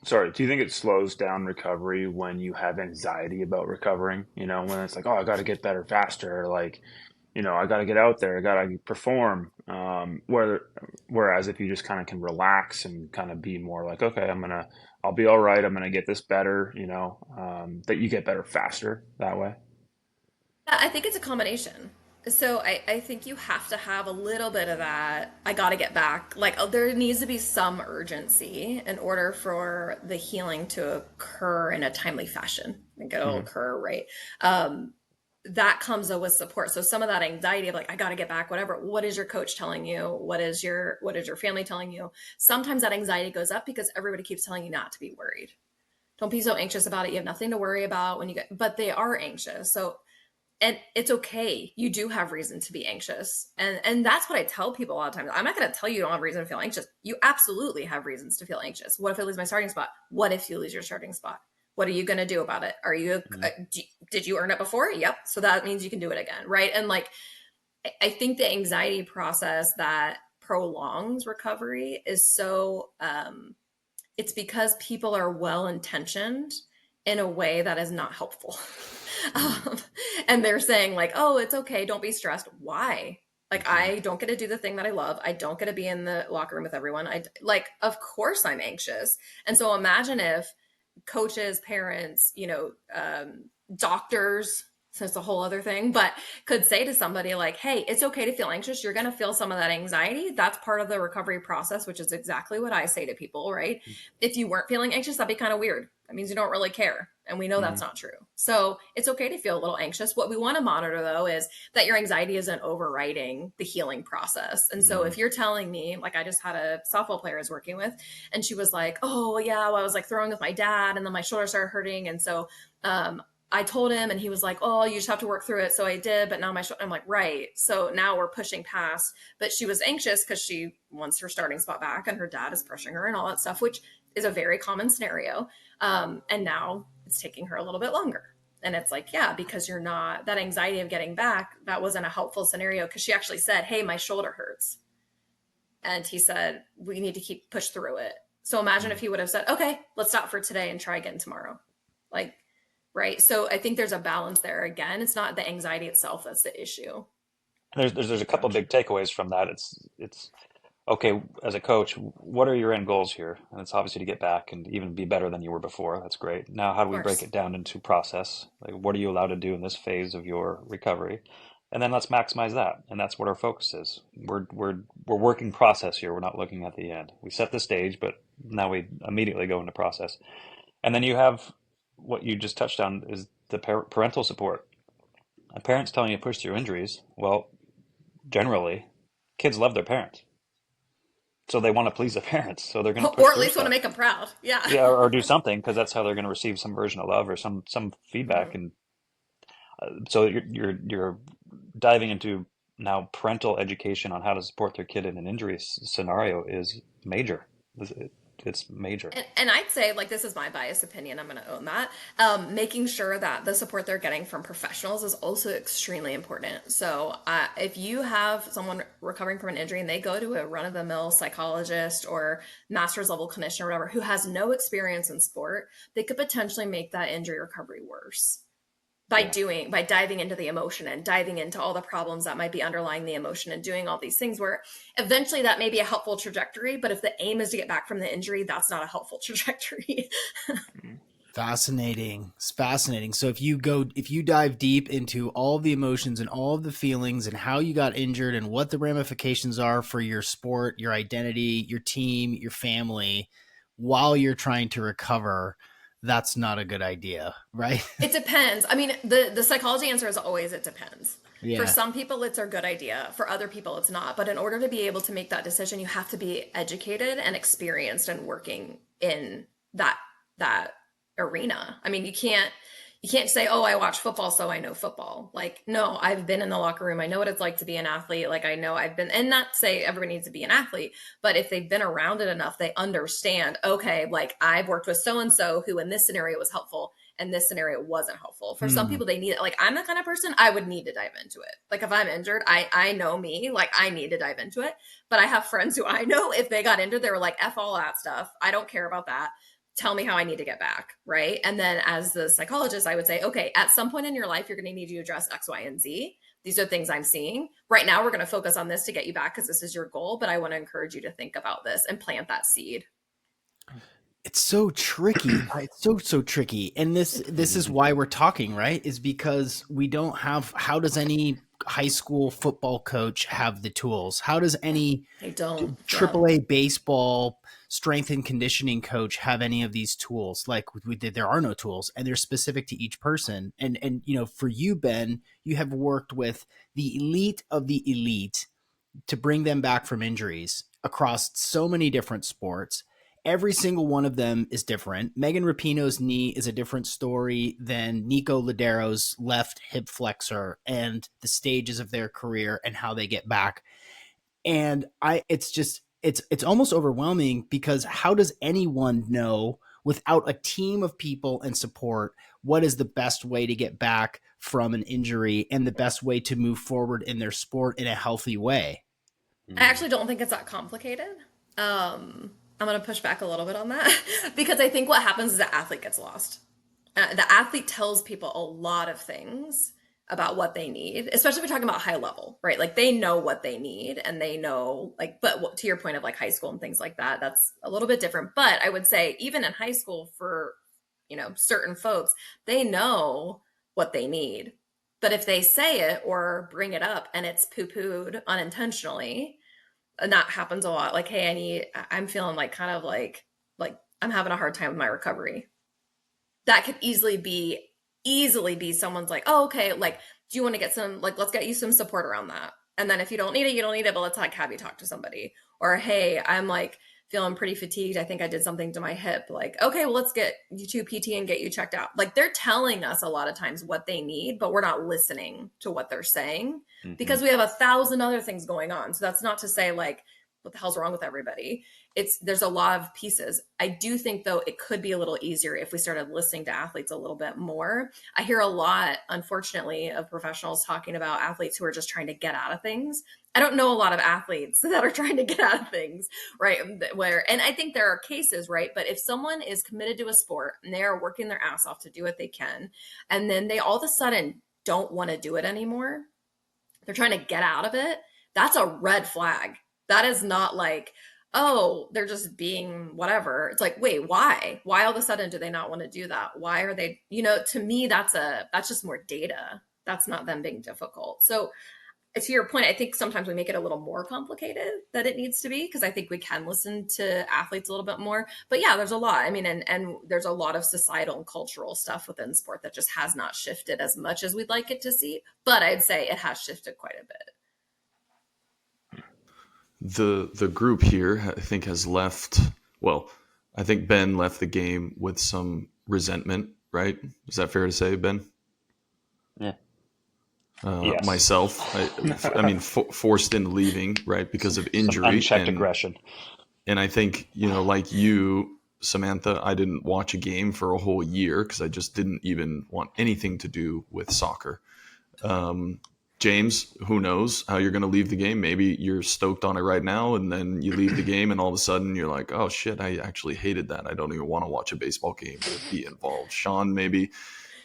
Sorry. Do you think it slows down recovery when you have anxiety about recovering? When it's like, oh, I got to get better faster. Like, I got to get out there. I got to perform. Whereas if you just kind of can relax and kind of be more like, okay, I'll be all right. I'm gonna get this better. That you get better faster that way. I think it's a combination. So I think you have to have a little bit of that. I got to get back. Like, there needs to be some urgency in order for the healing to occur in a timely fashion. I think it'll Hmm. occur, right? Um, that comes with support. So some of that anxiety of like, I got to get back, whatever. What is your coach telling you? What is your family telling you? Sometimes that anxiety goes up because everybody keeps telling you not to be worried. Don't be so anxious about it. You have nothing to worry about when you get, but they are anxious. So, and it's okay. You do have reason to be anxious. And that's what I tell people a lot of times. I'm not going to tell you don't have reason to feel anxious. You absolutely have reasons to feel anxious. What if I lose my starting spot? What if you lose your starting spot? What are you going to do about it? Mhm. Did you earn it before? Yep. So that means you can do it again, right? And like, I think the anxiety process that prolongs recovery is so it's because people are well intentioned in a way that is not helpful. Mm, um, and they're saying, like, oh, it's okay. Don't be stressed. Why? Like, mhm. I don't get to do the thing that I love. I don't get to be in the locker room with everyone. Like, of course I'm anxious. And so imagine if coaches, parents, doctors, so it's a whole other thing, but could say to somebody like, hey, it's okay to feel anxious. You're going to feel some of that anxiety. That's part of the recovery process, which is exactly what I say to people, right? If you weren't feeling anxious, that'd be kind of weird. That means you don't really care. And we know that's Mhm. not true. So it's okay to feel a little anxious. What we want to monitor, though, is that your anxiety isn't overriding the healing process. And so Mm, if you're telling me, like, I just had a softball player I was working with, and she was like, oh, yeah, well, I was like throwing with my dad, and then my shoulder started hurting. And so I told him, and he was like, oh, you just have to work through it. So I did, but now I'm like, right. So now we're pushing past. But she was anxious because she wants her starting spot back, and her dad is pushing her and all that stuff, which is a very common scenario. And now it's taking her a little bit longer. And it's like, yeah, because you're not, that anxiety of getting back, that wasn't a helpful scenario, because she actually said, hey, my shoulder hurts. And he said, we need to keep push through it. So imagine if mm. he would have said, okay, let's stop for today and try again tomorrow. Like, right. So I think there's a balance there. Again, it's not the anxiety itself that's the issue. There's a couple Gotcha. big takeaways from that. It's okay, as a coach, what are your end goals here? And it's obviously to get back and even be better than you were before. That's great. Now, how Of do we break course. it down into process? Like, what are you allowed to do in this phase of your recovery? And then let's maximize that. And that's what our focus is. We're working process here. We're not looking at the end. We set the stage, but now we immediately go into process. And then you have what you just touched on is the parental support. A parent's telling you to push through injuries. Well, generally, kids love their parents. So they want to please their parents. So they're going to push Or at through least want to stuff. make them proud. Yeah. Yeah, or do something because that's how they're going to receive some version of love or some feedback. Mhm. And so you're diving into now parental education on how to support their kid in an injury scenario is major. It's major. And I'd say, like, this is my biased opinion. I'm going to own that. Making sure that the support they're getting from professionals is also extremely important. So, if you have someone recovering from an injury and they go to a run of the mill psychologist or master's level clinician or whatever who has no experience in sport, they could potentially make that injury recovery worse. Yeah. by diving into the emotion and diving into all the problems that might be underlying the emotion and doing all these things where eventually that may be a helpful trajectory, but if the aim is to get back from the injury, that's not a helpful trajectory. Fascinating. It's fascinating. So if you dive deep into all the emotions and all of the feelings and how you got injured and what the ramifications are for your sport, your identity, your team, your family, while you're trying to recover, that's not a good idea, right? It depends. I mean, the psychology answer is always it depends. For Yeah. some people, it's a good idea. For other people, it's not. But in order to be able to make that decision, you have to be educated and experienced and working in that arena. I mean, you can't say, "Oh, I watch football, so I know football." Like, no, I've been in the locker room. I know what it's like to be an athlete. Like, I know I've been, and not say everybody needs to be an athlete, but if they've been around it enough, they understand, okay, like I've worked with so and so who in this scenario was helpful and this scenario wasn't helpful. For some people, they need it. Like, I'm the kind of person I would need to dive into it. Like, if I'm injured, I know me, like I need to dive into it. But I have friends who I know if they got injured, they were like, F all that stuff. I don't care about that. Tell me how I need to get back, right? And then as the psychologist, I would say, okay, at some point in your life, you're going to need to address X, Y, and Z. These are things I'm seeing. Right now, we're going to focus on this to get you back because this is your goal, but I want to encourage you to think about this and plant that seed. It's so tricky. It's so tricky. And this is why we're talking, right? Is because we don't have, how does any high school football coach have the tools? How does any I don't. AAA baseball strength and conditioning coach have any of these tools? Like there are no tools, and they're specific to each person. And you know, for you, Ben, you have worked with the elite of the elite to bring them back from injuries across so many different sports. Every single one of them is different. Megan Rapinoe's knee is a different story than Nico Lodero's left hip flexor and the stages of their career and how they get back. And it's almost overwhelming because how does anyone know without a team of people and support what is the best way to get back from an injury and the best way to move forward in their sport in a healthy way? I actually don't think it's that complicated. I'm going to push back a little bit on that because I think what happens is the athlete gets lost. The athlete tells people a lot of things about what they need, especially if we're talking about high level, right? Like they know what they need and they know, like, but to your point of like high school and things like that, that's a little bit different. But I would say even in high school for, you know, certain folks, they know what they need. But if they say it or bring it up and it's poo-pooed unintentionally, and that happens a lot. Like, hey, I'm feeling like kind of like I'm having a hard time with my recovery. That could easily be someone's like, oh, okay, like, do you want to get some, like, let's get you some support around that. And then if you don't need it, you don't need it, but let's like have you talk to somebody. Or, hey, I'm like feeling pretty fatigued. I think I did something to my hip. Like, okay, well, let's get you to PT and get you checked out. Like they're telling us a lot of times what they need, but we're not listening to what they're saying because we have 1,000 other things going on. So that's not to say like, what the hell's wrong with everybody? There's a lot of pieces. I do think though, it could be a little easier if we started listening to athletes a little bit more. I hear a lot, unfortunately, of professionals talking about athletes who are just trying to get out of things. I don't know a lot of athletes that are trying to get out of things, right? And I think there are cases, right? But if someone is committed to a sport and they are working their ass off to do what they can, and then they all of a sudden don't want to do it anymore, they're trying to get out of it, that's a red flag. That is not like, oh, they're just being whatever. It's like, wait, why? Why all of a sudden do they not want to do that? Why are they, to me, that's just more data. That's not them being difficult. So to your point, I think sometimes we make it a little more complicated than it needs to be because I think we can listen to athletes a little bit more. But yeah, there's a lot. I mean, and there's a lot of societal and cultural stuff within sport that just has not shifted as much as we'd like it to see. But I'd say it has shifted quite a bit. The group here, I think, has left. Well, I think Ben left the game with some resentment, right? Is that fair to say, Ben? Yeah. Yes. Myself, I mean, forced into leaving, right, because of injury. Some unchecked aggression. And I think, like you, Samantha, I didn't watch a game for a whole year because I just didn't even want anything to do with soccer. James, who knows how you're going to leave the game? Maybe you're stoked on it right now, and then you leave the game, and all of a sudden you're like, oh, shit, I actually hated that. I don't even want to watch a baseball game or be involved. Sean, maybe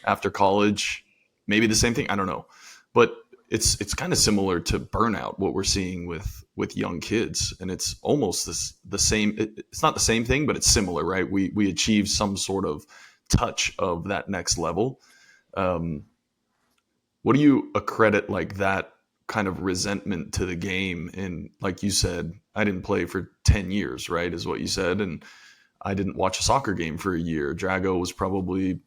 after college, maybe the same thing. I don't know, but it's kind of similar to burnout, what we're seeing with young kids, and it's almost the same. It's not the same thing, but it's similar, right? We achieve some sort of touch of that next level. Um, what do you accredit like that kind of resentment to the game? And like you said, I didn't play for 10 years, right? Is what you said. And I didn't watch a soccer game for a year. Drago was probably,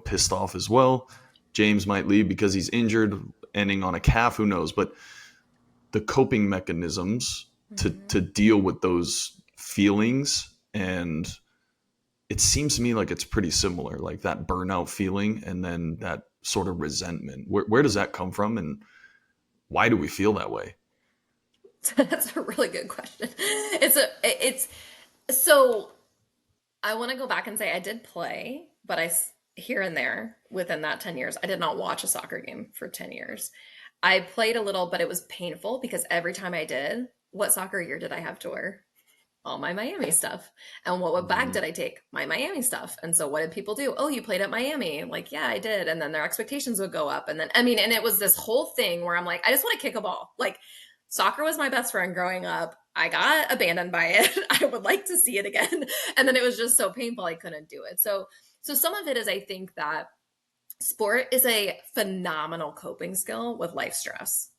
pissed off as well. James might leave because he's injured, ending on a calf, who knows? But the coping mechanisms to deal with those feelings, and it seems to me like it's pretty similar, like that burnout feeling and then that sort of resentment. Where does that come from, and why do we feel that way? That's a really good question. It's so I want to go back and say I did play, but here and there within that 10 years, I did not watch a soccer game for 10 years. I played a little, but it was painful because every time I did, what soccer gear did I have to wear? All my Miami stuff. And what bag Mhm. did I take? My Miami stuff. And so what did people do? Oh, you played at Miami. Like, yeah, I did. And then their expectations would go up. And then, I mean, and it was this whole thing where I'm like, I just want to kick a ball. Like, soccer was my best friend growing up. I got abandoned by it. I would like to see it again. And then it was just so painful I couldn't do it. So some of it is I think that sport is a phenomenal coping skill with life stress.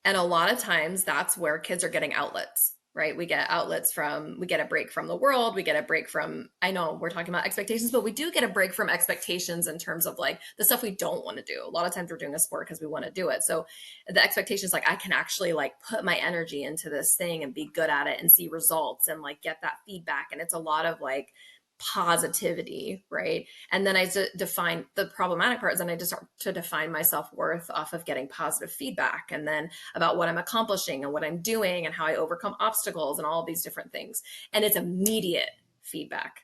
And a lot of times that's where kids are getting outlets, right? We get outlets we get a break from the world. We get a break from, I know we're talking about expectations, but we do get a break from expectations in terms of like the stuff we don't want to do. A lot of times we're doing a sport because we want to do it. So the expectations, like I can actually like put my energy into this thing and be good at it and see results and like get that feedback. And it's a lot of like positivity, right? And then I define the problematic part is then I just start to define my self-worth off of getting positive feedback and then about what I'm accomplishing and what I'm doing and how I overcome obstacles and all of these different things. And it's immediate feedback.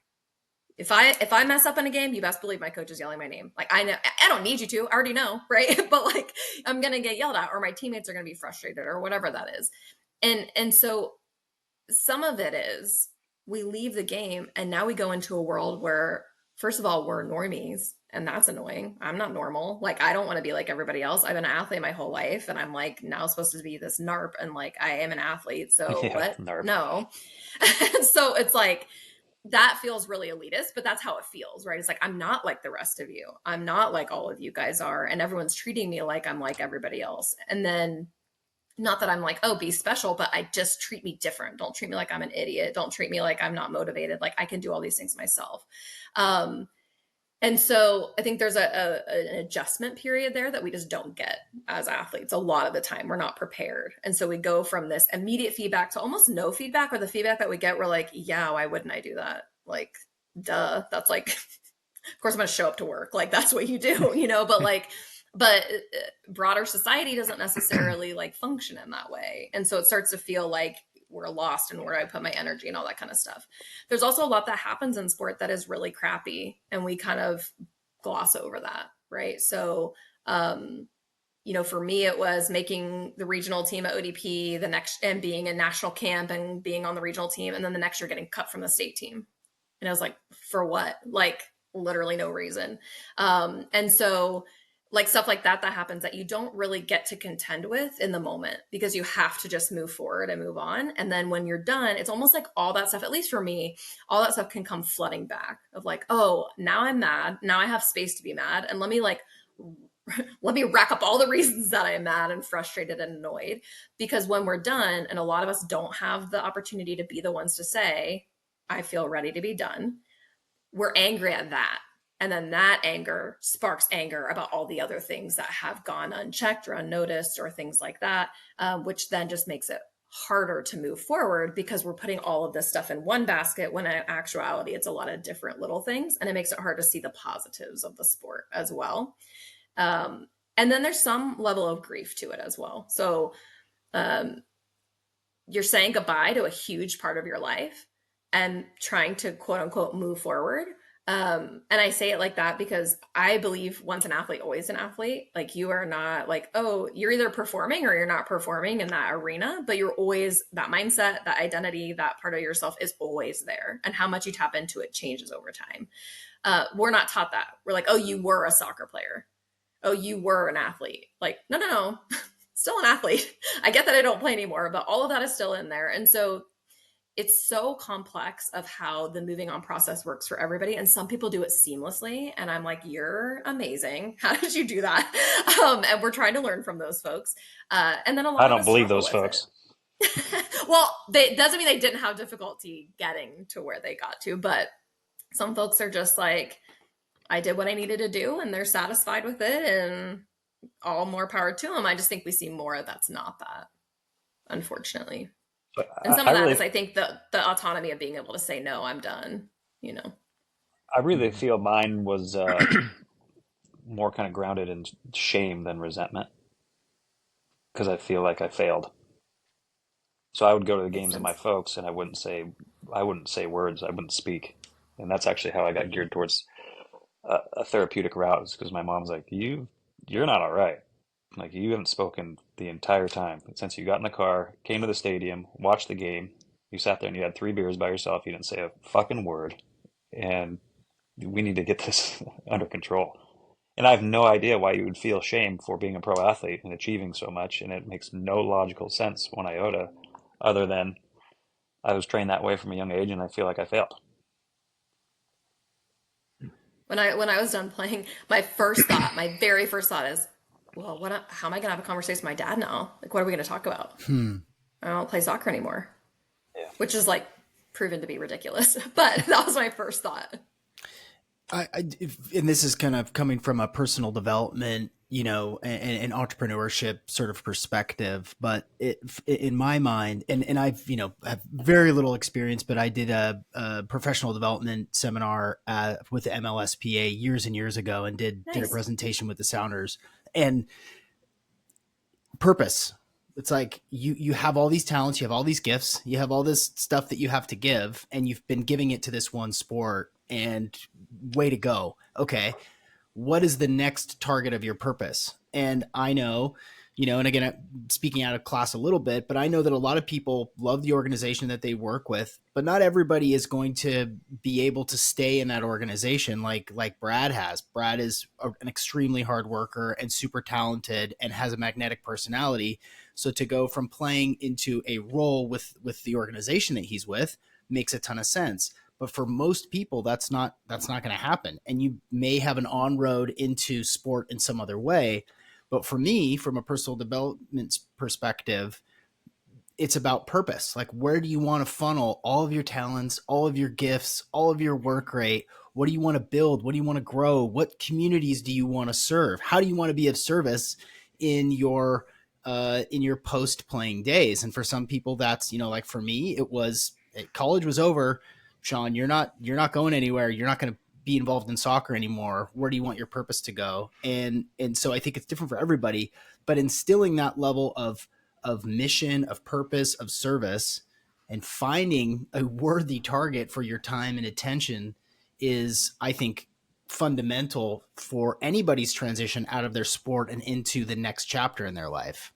If I mess up in a game, you best believe my coach is yelling my name. Like I know I don't need you to, I already know, right? But like I'm gonna get yelled at or my teammates are gonna be frustrated or whatever that is. And so some of it is we leave the game and now we go into a world where first of all we're normies and that's annoying. I'm not normal. Like I don't want to be like everybody else. I've been an athlete my whole life and I'm like now supposed to be this NARP and like I am an athlete. So Yeah, what? NARP. No. So it's like that feels really elitist, but that's how it feels, right? It's like I'm not like the rest of you. I'm not like all of you guys are and everyone's treating me like I'm like everybody else. And then not that I'm like, oh, be special, but I just treat me different. Don't treat me like I'm an idiot. Don't treat me like I'm not motivated. Like I can do all these things myself. Um, and so I think there's an adjustment period there that we just don't get as athletes. A lot of the time we're not prepared. And so we go from this immediate feedback to almost no feedback, or the feedback that we get, we're like, yeah, why wouldn't I do that? Like, duh, that's like, of course I'm going to show up to work. Like that's what you do, but like, but broader society doesn't necessarily like function in that way. And so it starts to feel like we're lost and where I put my energy and all that kind of stuff. There's also a lot that happens in sport that is really crappy and we kind of gloss over that, right? So, for me, it was making the regional team at ODP the next and being in national camp and being on the regional team. And then the next year getting cut from the state team. And I was like, for what? Like literally no reason. And so like stuff like that happens that you don't really get to contend with in the moment because you have to just move forward and move on. And then when you're done, it's almost like all that stuff, at least for me, all that stuff can come flooding back of like, oh, now I'm mad. Now I have space to be mad. And let me rack up all the reasons that I'm mad and frustrated and annoyed. Because when we're done, and a lot of us don't have the opportunity to be the ones to say, I feel ready to be done, we're angry at that. And then that anger sparks anger about all the other things that have gone unchecked or unnoticed or things like that, which then just makes it harder to move forward because we're putting all of this stuff in one basket when in actuality it's a lot of different little things. And it makes it hard to see the positives of the sport as well. And then there's some level of grief to it as well. So you're saying goodbye to a huge part of your life and trying to quote unquote move forward. And I say it like that because I believe once an athlete, always an athlete. Like you are not like, oh, you're either performing or you're not performing in that arena, but you're always that mindset, that identity, that part of yourself is always there. And how much you tap into it changes over time. We're not taught that. We're like, oh, you were a soccer player. oh, you were an athlete. Like, no, no, no, still an athlete. I get that I don't play anymore, but all of that is still in there. And so it's so complex of how the moving on process works for everybody. And some people do it seamlessly. And I'm like, you're amazing. How did you do that? And we're trying to learn from those folks. And then a I lot of don't us believe struggle those with folks. it. Well, they doesn't mean they didn't have difficulty getting to where they got to, but some folks are just like, I did what I needed to do and they're satisfied with it, and all more power to them. I just think we see more that's not that, unfortunately. But And some I of that really, is, I think, the autonomy of being able to say, no, I'm done, you know? I really feel mine was more kind of grounded in shame than resentment because I feel like I failed. So I would go to the Makes games of my sense. folks and I wouldn't say words, I wouldn't speak. And that's actually how I got geared towards a therapeutic route, is because my mom's like, you're not all right. Like, you haven't spoken the entire time since you got in the car, came to the stadium, watched the game. You sat there and you had 3 beers by yourself. You didn't say a fucking word. And we need to get this under control. And I have no idea why you would feel shame for being a pro athlete and achieving so much. And it makes no logical sense, one iota, other than I was trained that way from a young age and I feel like I failed. When I was done playing, my first thought, my very first thought is, well, how am I gonna have a conversation with my dad now? Like, what are we gonna talk about? I don't play soccer anymore, Yeah. which is like proven to be ridiculous. But that was my first thought. And this is kind of coming from a personal development, and entrepreneurship sort of perspective. But in my mind, and I've, have very little experience, but I did a professional development seminar with the MLSPA years and years ago, and did a Nice. presentation with the Sounders. And purpose. It's like you have all these talents, you have all these gifts, you have all this stuff that you have to give, and you've been giving it to this one sport, and way to go. Okay, what is the next target of your purpose? And I know, and again, I'm speaking out of class a little bit, but I know that a lot of people love the organization that they work with, but not everybody is going to be able to stay in that organization like Brad has. Brad is an extremely hard worker and super talented and has a magnetic personality. So to go from playing into a role with the organization that he's with makes a ton of sense. But for most people, that's not going to happen. And you may have an on-road into sport in some other way. But for me, from a personal development perspective, it's about purpose. Like, where do you want to funnel all of your talents, all of your gifts, all of your work rate? What do you want to build? What do you want to grow? What communities do you want to serve? How do you want to be of service in your post playing days? And for some people, that's, like for me, it was college was over. Sean, you're not going anywhere. You're not going to be involved in soccer anymore. Where do you want your purpose to go? And so I think it's different for everybody, but instilling that level of mission, of purpose, of service, and finding a worthy target for your time and attention is, I think, fundamental for anybody's transition out of their sport and into the next chapter in their life.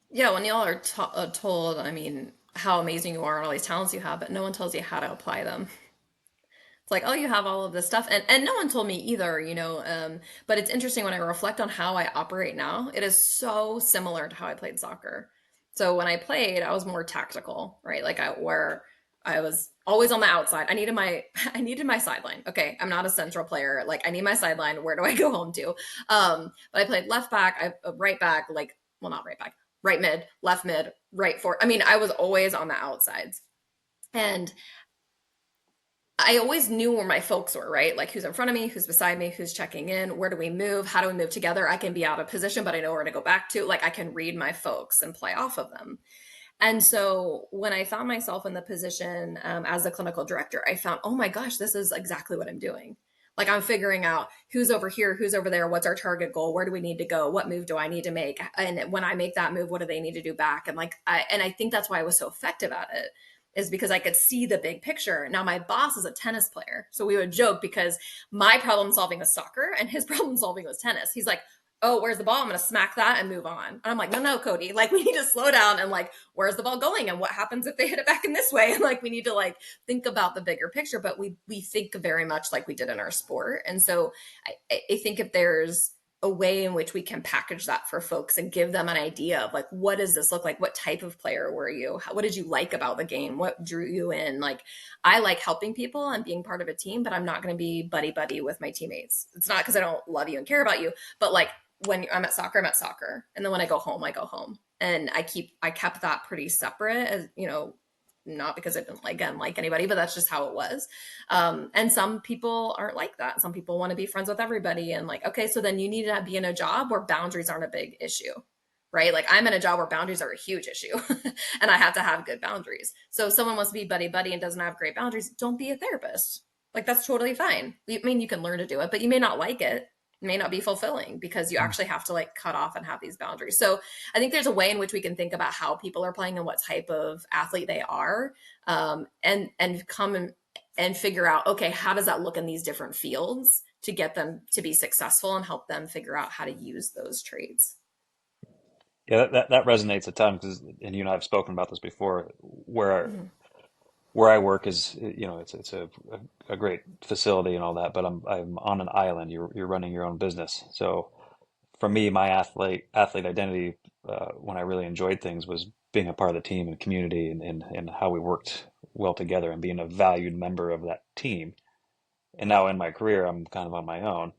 Yeah, when y'all are told, I mean, how amazing you are and all these talents you have, but no one tells you how to apply them. It's like, oh, you have all of this stuff. And no one told me either, but it's interesting when I reflect on how I operate now, it is so similar to how I played soccer. So when I played, I was more tactical, right? Like where I was always on the outside. I needed my sideline. Okay, I'm not a central player. Like I need my sideline. Where do I go home to? But I played left back, right back, like, well, not right back, right mid, right forward. I mean, I was always on the outsides. And I always knew where my folks were, right? Like who's in front of me, who's beside me, who's checking in, where do we move, how do we move together? I can be out of position, but I know where to go back to. Like I can read my folks and play off of them. And so when I found myself in the position as a clinical director, I found, oh my gosh, this is exactly what I'm doing. Like I'm figuring out who's over here, who's over there, what's our target goal, where do we need to go, what move do I need to make, and when I make that move, what do they need to do back? And I think that's why I was so effective at it, is because I could see the big picture. Now my boss is a tennis player, so we would joke because my problem solving was soccer and his problem solving was tennis. He's like, oh, where's the ball? I'm going to smack that and move on. And I'm like, no, no, Cody, like we need to slow down and like, where's the ball going? And what happens if they hit it back in this way? And like, we need to like think about the bigger picture, but we think very much like we did in our sport. And so I think if there's a way in which we can package that for folks and give them an idea of like, what does this look like? What type of player were you? What did you like about the game? What drew you in? Like, I like helping people and being part of a team, but I'm not going to be buddy buddy with my teammates. It's not because I don't love you and care about you, but like when I'm at soccer, I'm at soccer. And then when I go home, I go home. And I kept that pretty separate, as you know, not because I didn't like anybody, but that's just how it was. And some people aren't like that. Some people want to be friends with everybody. And like, okay, so then you need to be in a job where boundaries aren't a big issue, right? Like I'm in a job where boundaries are a huge issue and I have to have good boundaries. So if someone wants to be buddy buddy and doesn't have great boundaries, don't be a therapist. Like that's totally fine. I mean, you can learn to do it, but you may not like it. It may not be fulfilling because you actually have to like cut off and have these boundaries. So I think there's a way in which we can think about how people are playing and what type of athlete they are, and come and figure out, okay, how does that look in these different fields to get them to be successful and help them figure out how to use those traits. Yeah, that resonates a ton because, and you and I have spoken about this before, where Mm-hmm. where I work is, it's a great facility and all that, but I'm on an island. You're running your own business. So for me, my athlete identity, when I really enjoyed things, was being a part of the team and community, and how we worked well together and being a valued member of that team. And now in my career, I'm kind of on my own.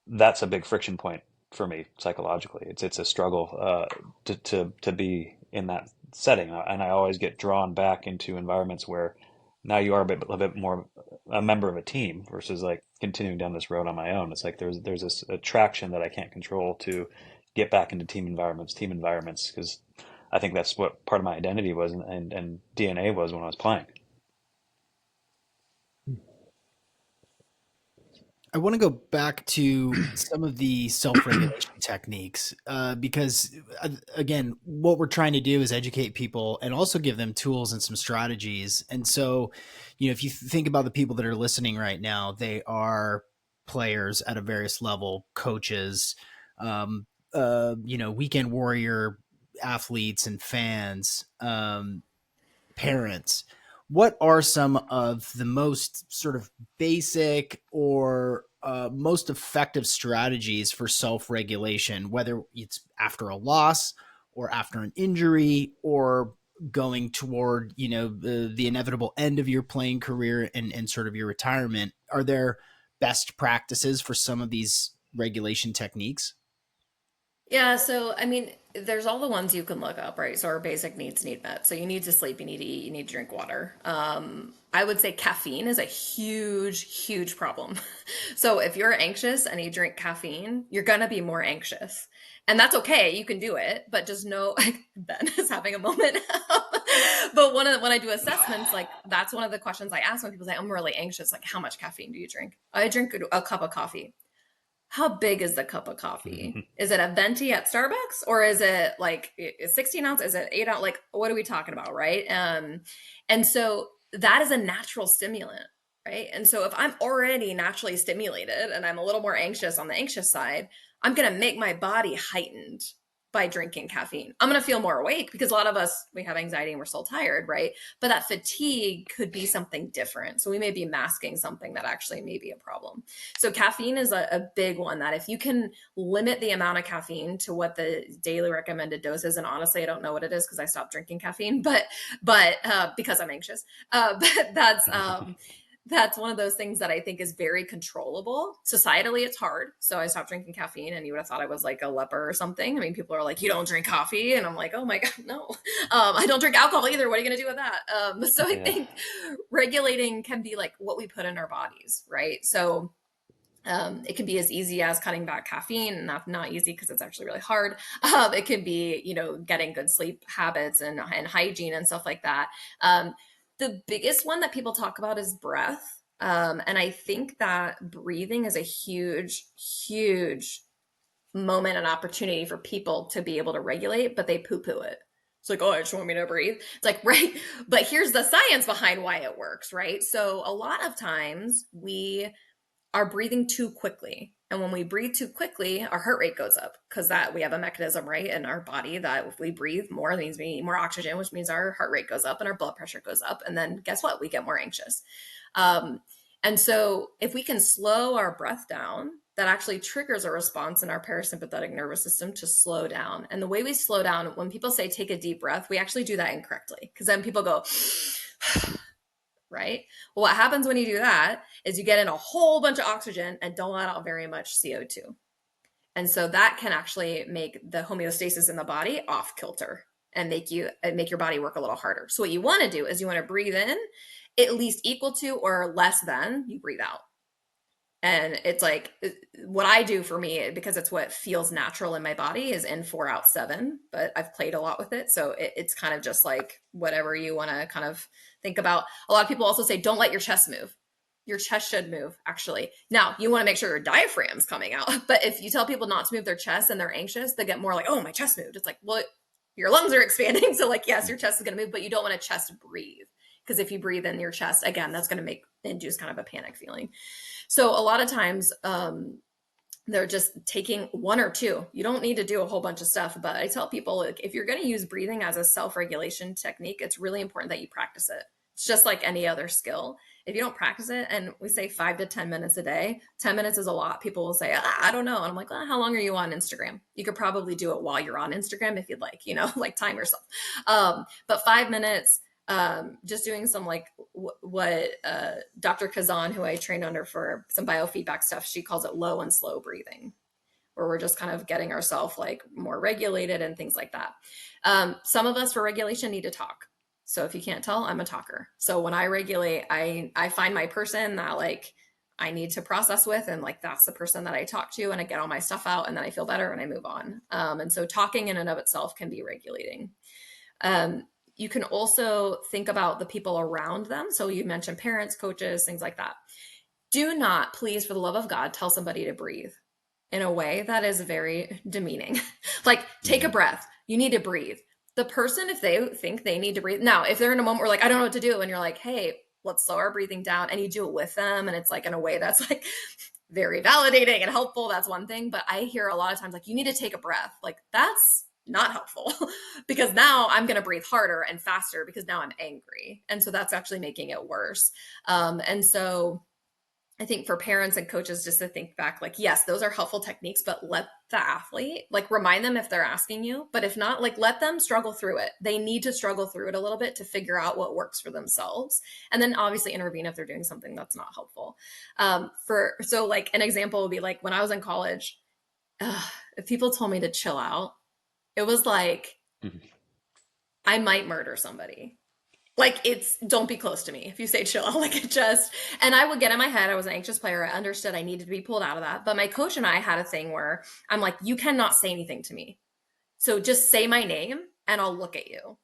That's a big friction point for me psychologically. It's a struggle, to be in that setting, and I always get drawn back into environments where now you are a bit more a member of a team versus like continuing down this road on my own. It's like there's this attraction that I can't control to get back into team environments, because I think that's what part of my identity was, and DNA was when I was playing. I want to go back to some of the self-regulation techniques, because again, what we're trying to do is educate people and also give them tools and some strategies. And so, if you think about the people that are listening right now, they are players at a various level, coaches, weekend warrior athletes and fans, parents. What are some of the most sort of basic or most effective strategies for self-regulation, whether it's after a loss or after an injury or going toward, the inevitable end of your playing career and sort of your retirement? Are there best practices for some of these regulation techniques? Yeah, so I mean, there's all the ones you can look up, right? So our basic needs need met. So you need to sleep, you need to eat, you need to drink water. I would say caffeine is a huge, huge problem. So if you're anxious and you drink caffeine, you're gonna be more anxious. And that's okay, you can do it, but just know Ben is having a moment. But when I do assessments, like that's one of the questions I ask when people say, I'm really anxious, like how much caffeine do you drink? I drink a cup of coffee. How big is the cup of coffee? Is it a venti at Starbucks or is it like 16 ounce? Is it 8 ounce? Like, what are we talking about? Right. And so that is a natural stimulant. Right. And so if I'm already naturally stimulated and I'm a little more anxious on the anxious side, I'm going to make my body heightened by drinking caffeine. I'm going to feel more awake because a lot of us, we have anxiety and we're still tired. Right. But that fatigue could be something different. So we may be masking something that actually may be a problem. So caffeine is a big one that if you can limit the amount of caffeine to what the daily recommended dose is, and honestly, I don't know what it is because I stopped drinking caffeine, but because I'm anxious, but that's one of those things that I think is very controllable. Societally, it's hard. So I stopped drinking caffeine, and you would have thought I was like a leper or something. I mean, people are like, "You don't drink coffee," and I'm like, "Oh my god, no." I don't drink alcohol either. What are you going to do with that? So I Yeah. think regulating can be like what we put in our bodies, right? So it can be as easy as cutting back caffeine, not easy because it's actually really hard. It can be, getting good sleep habits and hygiene and stuff like that. The biggest one that people talk about is breath. And I think that breathing is a huge, huge moment and opportunity for people to be able to regulate, but they poo poo it. It's like, oh, I just want me to breathe. It's like, right. But here's the science behind why it works, right? So a lot of times we are breathing too quickly. And when we breathe too quickly, our heart rate goes up because that we have a mechanism, right, in our body that if we breathe more, it means we need more oxygen, which means our heart rate goes up and our blood pressure goes up. And then guess what? We get more anxious. Um, and so if we can slow our breath down, that actually triggers a response in our parasympathetic nervous system to slow down. And the way we slow down, when people say take a deep breath, we actually do that incorrectly because then people go, right? Well, what happens when you do that is you get in a whole bunch of oxygen and don't let out very much CO2. And so that can actually make the homeostasis in the body off kilter and make your body work a little harder. So what you want to do is you want to breathe in at least equal to or less than you breathe out. And it's like what I do for me, because it's what feels natural in my body, is in 4 out 7, but I've played a lot with it. So it's kind of just like whatever you want to kind of think about. A lot of people also say, don't let your chest move. Your chest should move, actually. Now, you want to make sure your diaphragm's coming out. But if you tell people not to move their chest and they're anxious, they get more like, oh, my chest moved. It's like, well, your lungs are expanding. So like, yes, your chest is going to move, but you don't want to chest breathe. Because if you breathe in your chest, again, that's going to induce kind of a panic feeling. So a lot of times they're just taking 1 or 2. You don't need to do a whole bunch of stuff. But I tell people, like, if you're going to use breathing as a self-regulation technique, it's really important that you practice it. It's just like any other skill. If you don't practice it, and we say 5 to 10 minutes a day, 10 minutes is a lot. People will say, I don't know. And I'm like, well, how long are you on Instagram? You could probably do it while you're on Instagram if you'd like, like time yourself. But 5 minutes, just doing some like what Dr. Kazan, who I trained under for some biofeedback stuff, she calls it low and slow breathing, where we're just kind of getting ourselves like more regulated and things like that. Some of us for regulation need to talk. So if you can't tell, I'm a talker. So when I regulate, I find my person that like I need to process with, and like that's the person that I talk to, and I get all my stuff out, and then I feel better and I move on. And so talking in and of itself can be regulating. You can also think about the people around them. So you mentioned parents, coaches, things like that. Do not, please, for the love of God, tell somebody to breathe in a way that is very demeaning. Like, take a breath. You need to breathe. The person, if they think they need to breathe, now, if they're in a moment where like, I don't know what to do, and you're like, hey, let's slow our breathing down, and you do it with them, and it's like in a way that's like very validating and helpful, that's one thing. But I hear a lot of times like, you need to take a breath. Like, that's not helpful because now I'm going to breathe harder and faster because now I'm angry. And so that's actually making it worse. And so I think for parents and coaches, just to think back, like, yes, those are helpful techniques, but let the athlete, like, remind them if they're asking you, but if not, like, let them struggle through it. They need to struggle through it a little bit to figure out what works for themselves. And then obviously intervene if they're doing something that's not helpful. So like an example would be like when I was in college, if people told me to chill out, it was like, I might murder somebody. Like, it's, don't be close to me if you say chill. Like, it just, and I would get in my head. I was an anxious player. I understood I needed to be pulled out of that. But my coach and I had a thing where I'm like, you cannot say anything to me. So just say my name and I'll look at you.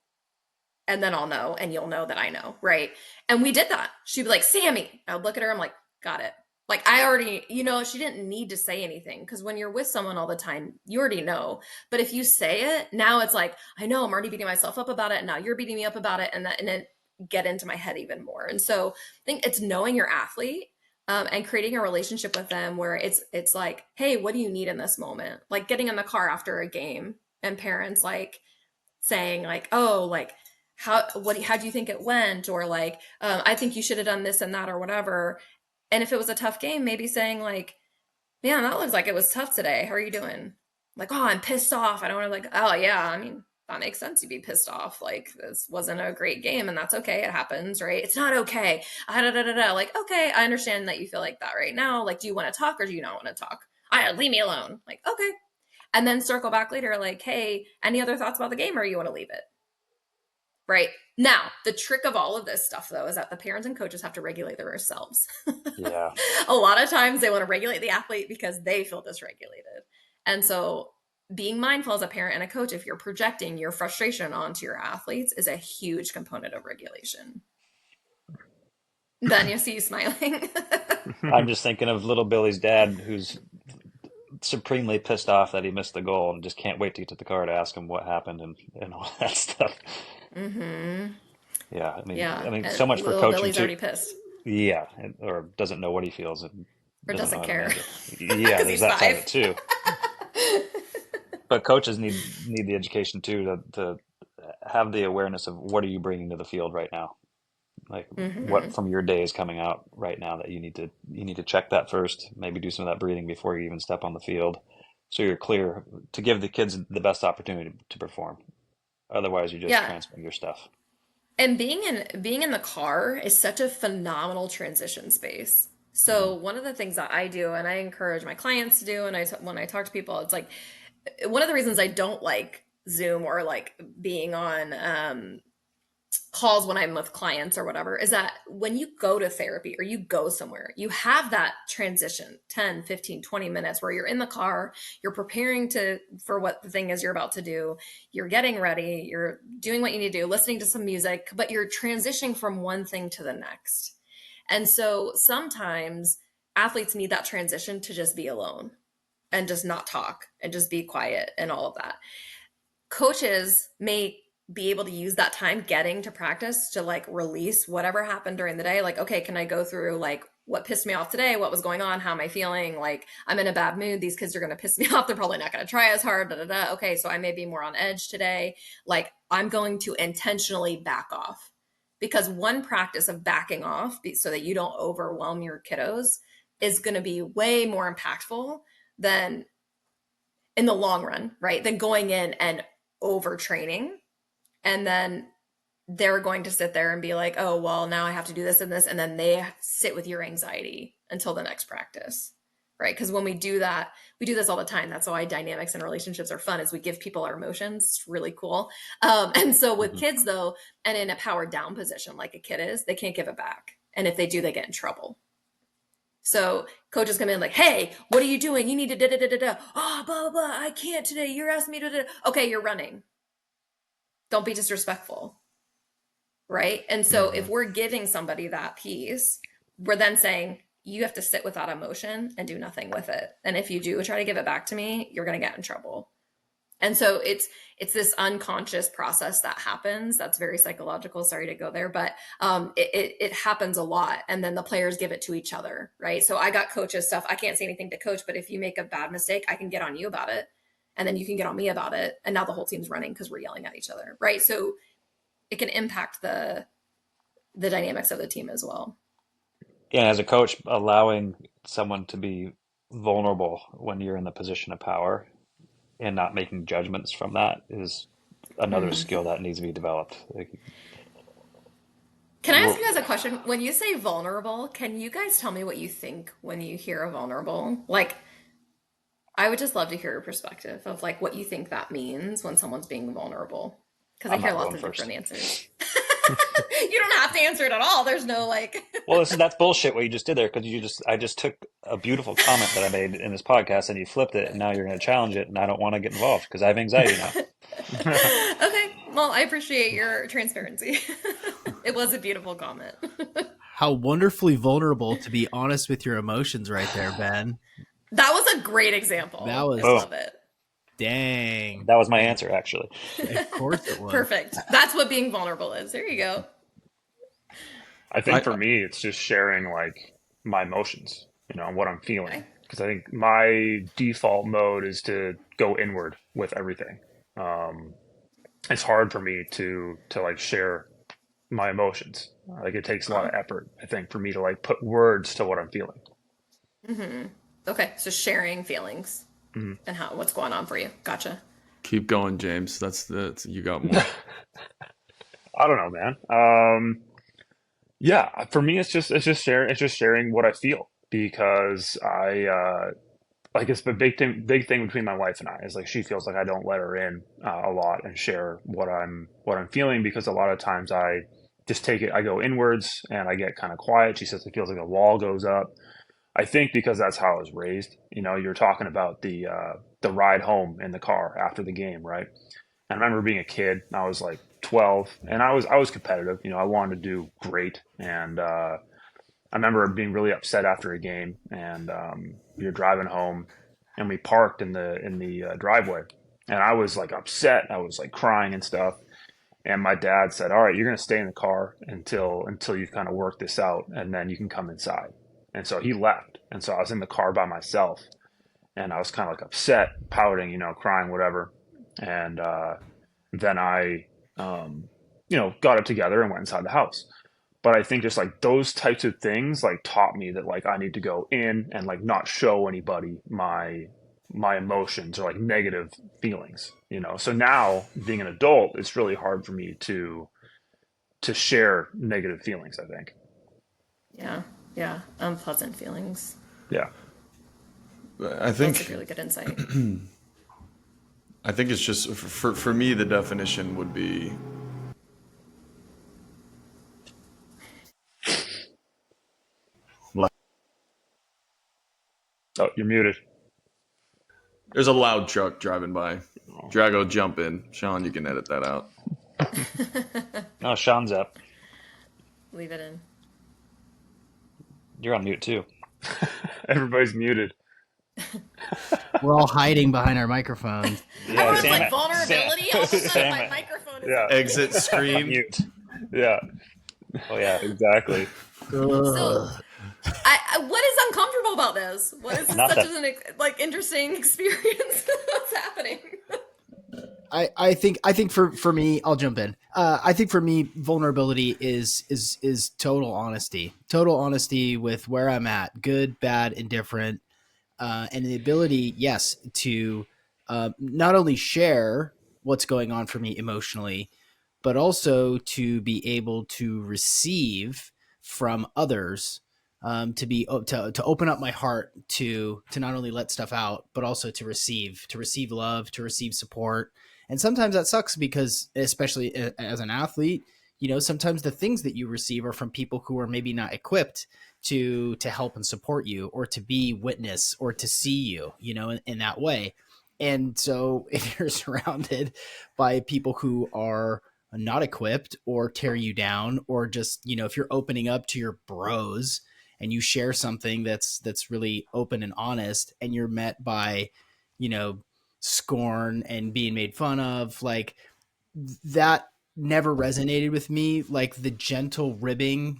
And then I'll know, and you'll know that I know. Right. And we did that. She'd be like, Sammy. I would look at her. I'm like, got it. Like, I already, she didn't need to say anything, because when you're with someone all the time, you already know. But if you say it, now it's like, I know I'm already beating myself up about it. And now you're beating me up about it. And it get into my head even more. And so I think it's knowing your athlete, and creating a relationship with them where it's like, hey, what do you need in this moment? Like getting in the car after a game and parents like saying like, oh, like, how do you think it went? Or like, I think you should have done this and that or whatever. And if it was a tough game, maybe saying like, man, that looks like it was tough today. How are you doing? Like, oh, I'm pissed off. I don't want to like, oh yeah, I mean, that makes sense. You'd be pissed off. Like, this wasn't a great game, and that's okay. It happens, right? It's not okay. Like, okay, I understand that you feel like that right now. Like, do you want to talk or do you not want to talk? Leave me alone. Like, okay. And then circle back later, like, hey, any other thoughts about the game, or you want to leave it? Right. Now, the trick of all of this stuff, though, is that the parents and coaches have to regulate themselves. Yeah. A lot of times they want to regulate the athlete because they feel dysregulated. And so being mindful as a parent and a coach, if you're projecting your frustration onto your athletes, is a huge component of regulation. Ben, you see you smiling. I'm just thinking of little Billy's dad, who's supremely pissed off that he missed the goal and just can't wait to get to the car to ask him what happened and all that stuff. Mm-hmm. Yeah, I mean, Yeah. so much for Little coaching Billy's too. already pissed. Yeah, or doesn't know what he feels, and Or doesn't know doesn't how to care. manage it. Yeah, Because there's he's that side of it 5. too. But coaches need the education too to have the awareness of what are you bringing to the field right now. Like what Hmm. from your day is coming out right now that you need to check that first, maybe do some of that breathing before you even step on the field, so you're clear to give the kids the best opportunity to perform. Otherwise, you're just Yeah. transferring your stuff. And being in the car is such a phenomenal transition space. Hmm. So one of the things that I do, and I encourage my clients to do, and when I talk to people, it's like one of the reasons I don't like Zoom or like being on calls when I'm with clients or whatever is that when you go to therapy or you go somewhere, you have that transition 10, 15, 20 minutes where you're in the car, you're preparing to for what the thing is you're about to do, you're getting ready, you're doing what you need to do, listening to some music, but you're transitioning from one thing to the next. And so sometimes athletes need that transition to just be alone and just not talk and just be quiet and all of that. Coaches may be able to use that time getting to practice to like release whatever happened during the day. Like, okay, can I go through like what pissed me off today? What was going on? How am I feeling? Like, I'm in a bad mood. These kids are going to piss me off. They're probably not going to try as hard. Da, da, da. Okay, so I may be more on edge today. Like, I'm going to intentionally back off because one practice of backing off so that you don't overwhelm your kiddos is going to be way more impactful than in the long run, right? Than going in and overtraining and then they're going to sit there and be like, oh, well, now I have to do this and this. And then they sit with your anxiety until the next practice, right? Because when we do that, we do this all the time. That's why dynamics and relationships are fun is we give people our emotions. It's really cool. And so with Hmm. kids though, and in a powered down position like a kid is, they can't give it back. And if they do, they get in trouble. So coaches come in like, hey, what are you doing? You need to da da da da da. Oh, blah, blah, blah. I can't today. You're asking me to da. Okay, you're running. Don't be disrespectful. Right. And so if Hmm. we're giving somebody that piece, we're then saying, you have to sit with that emotion and do nothing with it. And if you do try to give it back to me, you're going to get in trouble. And so it's this unconscious process that happens. That's very psychological. Sorry to go there, but it happens a lot. And then the players give it to each other, right? So I got coaches stuff. I can't say anything to coach, but if you make a bad mistake, I can get on you about it, and then you can get on me about it, and now the whole team's running because we're yelling at each other, right? So it can impact the dynamics of the team as well. Yeah, as a coach, allowing someone to be vulnerable when you're in the position of power and not making judgments from that is another Mm-hmm. skill that needs to be developed. Can I ask We're, you guys a question? When you say vulnerable, can you guys tell me what you think when you hear a vulnerable? Like, I would just love to hear your perspective of like what you think that means when someone's being vulnerable. Because I I'm hear not lots going of different first. answers. You don't have to answer it at all. There's no like. Well, that's bullshit what you just did there because I just took a beautiful comment that I made in this podcast and you flipped it and now you're going to challenge it and I don't want to get involved because I have anxiety now. Okay, well, I appreciate your transparency. It was a beautiful comment. How wonderfully vulnerable to be honest with your emotions right there, Ben. That was a great That example. I was Boom. love it. dang. That was my answer, actually. Of course it was. Perfect. That's what being vulnerable is. There you go. I think I for me, it's just sharing like my emotions, what I'm feeling. Okay. Because I think my default mode is to go inward with everything. Um, it's hard for me to like share my emotions. Like it takes a lot Huh. of effort, I think, for me to like put words to what I'm feeling. Mm-hmm. Okay, so sharing feelings Mhm. and how what's going on for you. Gotcha. keep going, James. You got more. I don't know, man. Yeah, for me, it's just sharing what I feel because like it's the big thing between my wife and I is like she feels like I don't let her in a lot and share what I'm feeling because a lot of times I just take it I go inwards and I get kind of quiet. She says it feels like a wall goes up. I think because that's how I was raised. You're talking about the ride home in the car after the game, right? And I remember being a kid. I was like 12, and I was competitive. I wanted to do great, and I remember being really upset after a game, and we were driving home, and we parked in the driveway, and I was like upset. I was like crying and stuff. And my dad said, "All right, you're going to stay in the car until you've kind of worked this out, and then you can come inside." And so he left. And so I was in the car by myself, and I was kind of like upset, pouting, crying, whatever. And then I, got it together and went inside the house. But I think just like those types of things like taught me that like I need to go in and like not show anybody my emotions or like negative feelings. So now being an adult, it's really hard for me to share negative feelings, I think. Yeah. Yeah. Unpleasant feelings. Yeah. I That's think a really good insight. I think it's just for me the definition would be like, Oh, you're muted. there's a loud truck driving by. Drago, jump in. Sean, you can edit that out. No, Sean's up. Leave it in. You're on mute too. Everybody's muted. We're all hiding behind our microphones. Everyone's Sam like it. vulnerability. All of a sudden, Sam my it. microphone is Yeah. Exit screen. Mute. Yeah, Oh yeah. exactly. So, what is uncomfortable about this? What is this Nothing. such an interesting experience? What's happening? I think for me, I'll jump in. I think for me, vulnerability is total honesty with where I'm at, good, bad, indifferent, and the ability, yes, to not only share what's going on for me emotionally, but also to be able to receive from others, to open up my heart to not only let stuff out, but also to receive love, to receive support. And sometimes that sucks because, especially as an athlete, sometimes the things that you receive are from people who are maybe not equipped to help and support you, or to be witness, or to see you, in that way. And so if you're surrounded by people who are not equipped, or tear you down, or just, if you're opening up to your bros and you share something that's really open and honest, and you're met by, scorn and being made fun of, like, that never resonated with me. Like the gentle ribbing,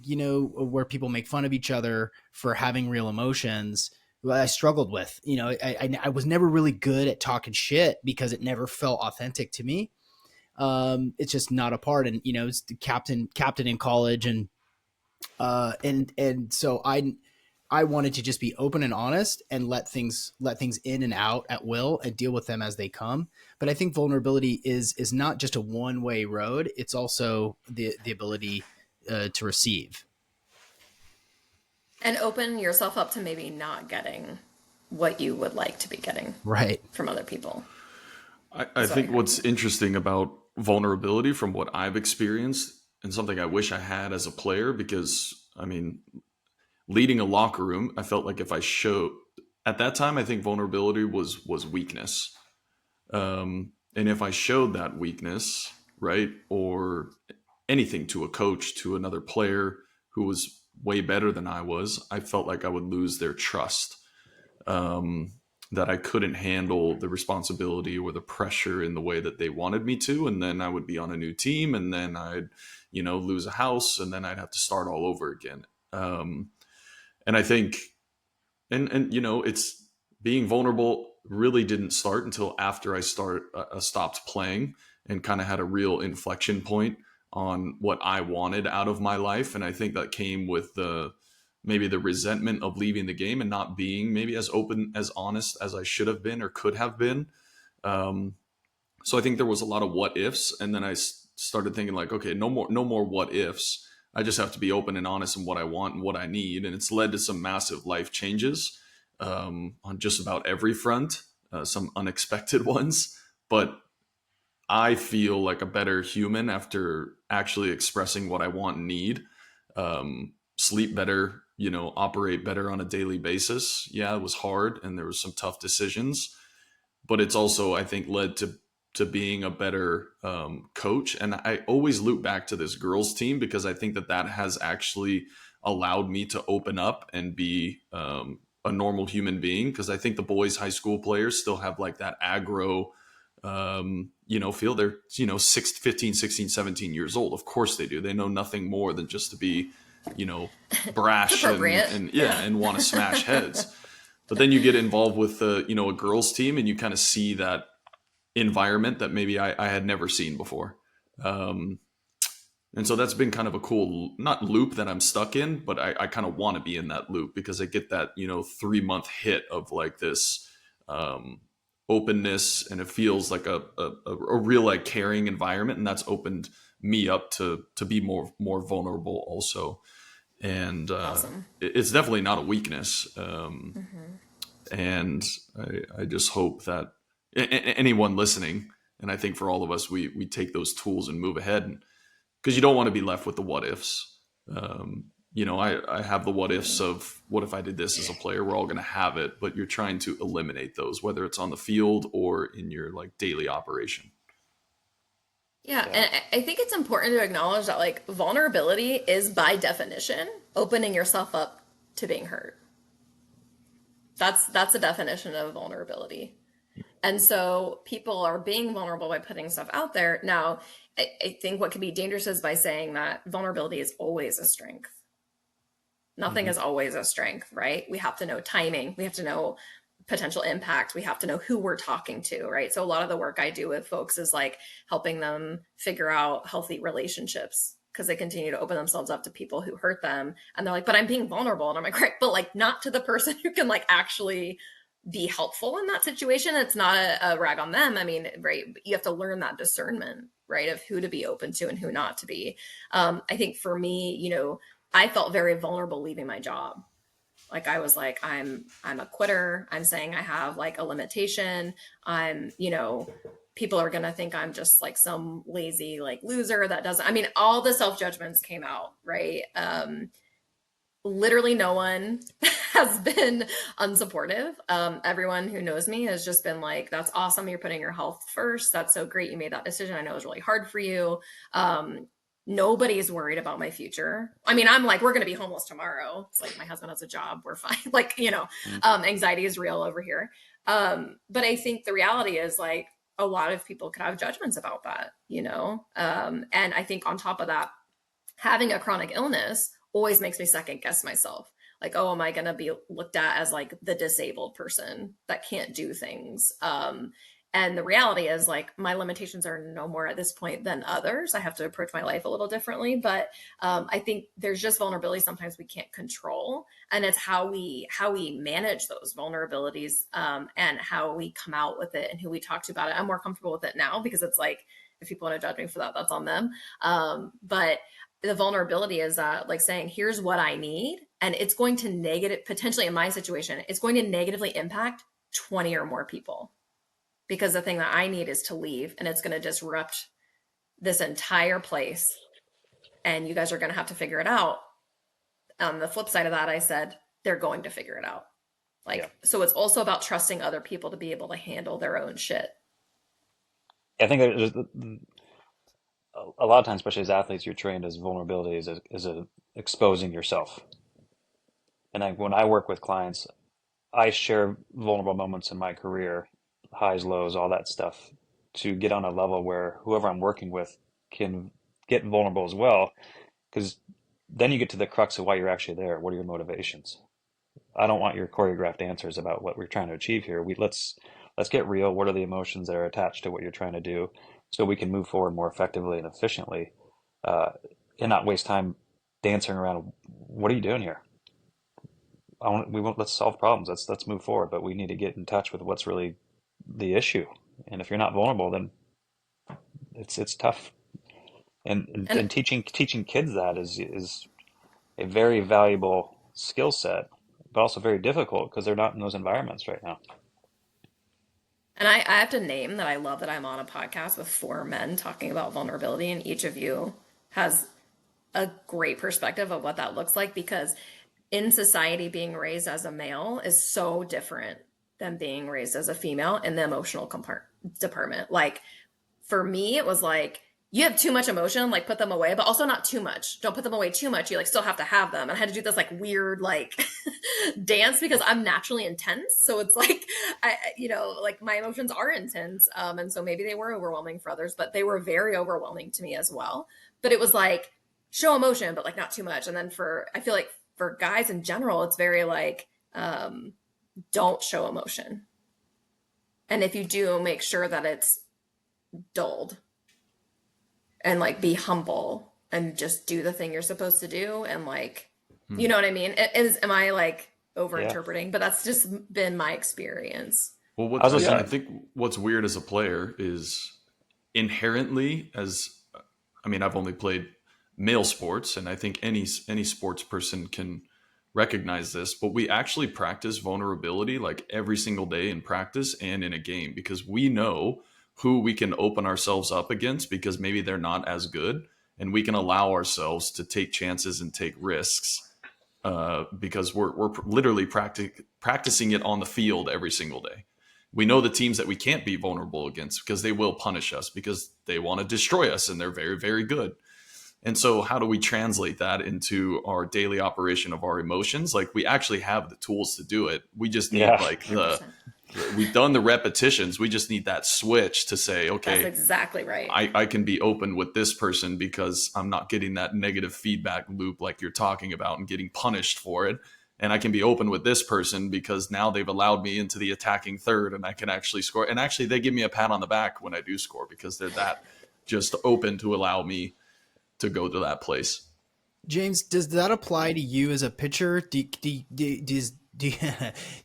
where people make fun of each other for having real emotions, I struggled with. I was never really good at talking shit because it never felt authentic to me. It's just not a part. And it's the captain in college, and so I wanted to just be open and honest and let things in and out at will, and deal with them as they come. But I think vulnerability is not just a one-way road. It's also the ability to receive. And open yourself up to maybe not getting what you would like to be getting Right. from other people. I think what's interesting about vulnerability from what I've experienced, and something I wish I had as a player, because leading a locker room, I felt like if I showed at that time, I think vulnerability was weakness. And if I showed that weakness, right, or anything to a coach, to another player who was way better than I was, I felt like I would lose their trust. That I couldn't handle the responsibility or the pressure in the way that they wanted me to. And then I would be on a new team, and then I'd, lose a house, and then I'd have to start all over again. And I think, and it's being vulnerable really didn't start until after I stopped playing and kind of had a real inflection point on what I wanted out of my life. And I think that came with maybe the resentment of leaving the game and not being maybe as open, as honest as I should have been or could have been. So I think there was a lot of what ifs. And then I started thinking like, okay, no more what ifs. I just have to be open and honest in what I want and what I need. And it's led to some massive life changes on just about every front, some unexpected ones. But I feel like a better human after actually expressing what I want and need. Sleep better, operate better on a daily basis. Yeah, it was hard and there was some tough decisions, but it's also, I think, led to being a better coach. And I always loop back to this girls team because I think that has actually allowed me to open up and be a normal human being. Because I think the boys high school players still have like that aggro, feel they're, 15, 16, 17 years old. Of course they do. They know nothing more than just to be It's brash appropriate. and want to smash heads. But then you get involved with a girls team, and you kind of see that environment that maybe I had never seen before. And so that's been kind of a cool, not loop that I'm stuck in, but I kind of want to be in that loop because I get that, 3-month hit of like this openness, and it feels like a real like caring environment. And that's opened me up to be more vulnerable also. And Awesome. it's definitely not a weakness. Mm-hmm. And I just hope that anyone listening, and I think for all of us, we take those tools and move ahead, because you don't want to be left with the what ifs. I have the what ifs of what if I did this as a player. We're all going to have it, but you're trying to eliminate those, whether it's on the field or in your like daily operation. Yeah, and I think it's important to acknowledge that like vulnerability is by definition opening yourself up to being hurt. That's the definition of vulnerability. And so people are being vulnerable by putting stuff out there. Now, I think what can be dangerous is by saying that vulnerability is always a strength. Nothing is always a strength, right? We have to know timing. We have to know potential impact. We have to know who we're talking to, right? So a lot of the work I do with folks is like helping them figure out healthy relationships, because they continue to open themselves up to people who hurt them. And they're like, but I'm being vulnerable. And I'm like, right, but like not to the person who can like actually be helpful in that situation. It's not a rag on them. I mean, right, you have to learn that discernment, right, of who to be open to and who not to be. I think for me, I felt very vulnerable leaving my job. Like I was like, I'm a quitter. I'm saying I have like a limitation. People are going to think I'm just like some lazy like loser that doesn't, I mean, all the self-judgments came out, right? Literally no one has been unsupportive. Everyone who knows me has just been like, that's awesome. You're putting your health first. That's so great. You made that decision. I know it was really hard for you. Nobody's worried about my future. I mean, I'm like, we're going to be homeless tomorrow. It's like, my husband has a job. We're fine. Like, anxiety is real over here. But I think the reality is like, a lot of people could have judgments about that, and I think on top of that, having a chronic illness always makes me second guess myself. Like, oh, am I going to be looked at as like the disabled person that can't do things? And the reality is like my limitations are no more at this point than others. I have to approach my life a little differently, but I think there's just vulnerability sometimes we can't control, and it's how we manage those vulnerabilities, and how we come out with it and who we talk to about it. I'm more comfortable with it now because it's like, if people want to judge me for that, that's on them. But the vulnerability is like saying, here's what I need, and it's going to potentially in my situation, it's going to negatively impact 20 or more people. Because the thing that I need is to leave, and it's going to disrupt this entire place, and you guys are going to have to figure it out. On the flip side of that, I said, they're going to figure it out. So it's also about trusting other people to be able to handle their own shit. I think there's a lot of times, especially as athletes, you're trained as vulnerability is exposing yourself. And when I work with clients, I share vulnerable moments in my career, highs, lows, all that stuff, to get on a level where whoever I'm working with can get vulnerable as well. Because then you get to the crux of why you're actually there. What are your motivations? I don't want your choreographed answers about what we're trying to achieve here. Let's get real. What are the emotions that are attached to what you're trying to do, so we can move forward more effectively and efficiently, and not waste time dancing around. What are you doing here? Let's solve problems. Let's move forward. But we need to get in touch with what's really the issue. And if you're not vulnerable, then it's tough. And teaching kids that is a very valuable skill set, but also very difficult because they're not in those environments right now. And I have to name that I love that I'm on a podcast with 4 men talking about vulnerability, and each of you has a great perspective of what that looks like, because in society, being raised as a male is so different than being raised as a female in the emotional department. Like for me, it was like, you have too much emotion, like put them away, but also not too much. Don't put them away too much. You like still have to have them. And I had to do this like weird like dance because I'm naturally intense. So it's like, like my emotions are intense. And so maybe they were overwhelming for others, but they were very overwhelming to me as well. But it was like, show emotion, but like not too much. And then I feel like for guys in general, it's very like, don't show emotion. And if you do, make sure that it's dulled and like be humble and just do the thing you're supposed to do. And like, you know what I mean? Am I like over Yeah. interpreting? But that's just been my experience. Well, I was I listening. think what's weird as a player is inherently, I've only played male sports, and I think any sports person can recognize this, but we actually practice vulnerability like every single day in practice and in a game, because we know who we can open ourselves up against because maybe they're not as good, and we can allow ourselves to take chances and take risks because we're literally practicing it on the field every single day. We know the teams that we can't be vulnerable against because they will punish us because they want to destroy us, and they're very, very good. And so how do we translate that into our daily operation of our emotions? Like, we actually have the tools to do it. We just need like 100%. we've done the repetitions. We just need that switch to say, okay, That's exactly right. I can be open with this person because I'm not getting that negative feedback loop like you're talking about and getting punished for it. And I can be open with this person because now they've allowed me into the attacking third and I can actually score. And actually they give me a pat on the back when I do score because they're that just open to allow me to go to that place. James, does that apply to you as a pitcher? Do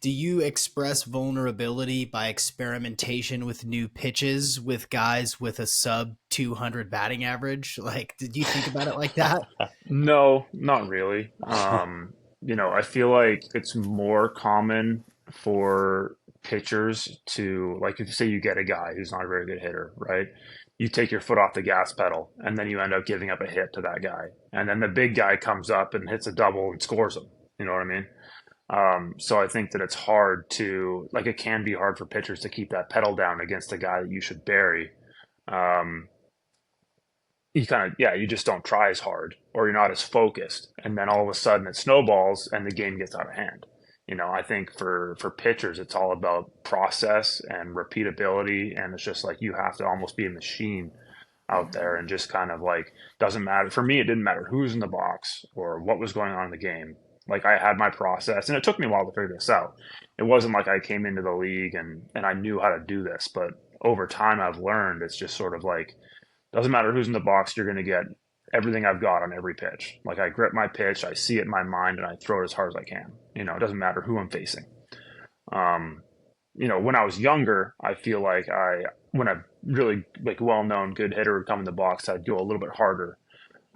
you express vulnerability by experimentation with new pitches with guys with a sub 200 batting average? Like, did you think about it like that? No, not really. I feel like it's more common for pitchers to, like, if you say you get a guy who's not a very good hitter, right? You take your foot off the gas pedal and then you end up giving up a hit to that guy. And then the big guy comes up and hits a double and scores him. You know what I mean? So I think that it's hard to, like, it can be hard for pitchers to keep that pedal down against a guy that you should bury. Um, you just don't try as hard or you're not as focused. And then all of a sudden it snowballs and the game gets out of hand. I think for pitchers, it's all about process and repeatability. And it's just like you have to almost be a machine out there and just kind of like, doesn't matter. For me, it didn't matter who's in the box or what was going on in the game. Like, I had my process and it took me a while to figure this out. It wasn't like I came into the league and I knew how to do this, but over time I've learned it's just sort of like, doesn't matter who's in the box, you're going to get everything I've got on every pitch. Like, I grip my pitch, I see it in my mind, and I throw it as hard as I can. It doesn't matter who I'm facing. When I was younger, I feel like when a really like well-known good hitter would come in the box, I'd go a little bit harder.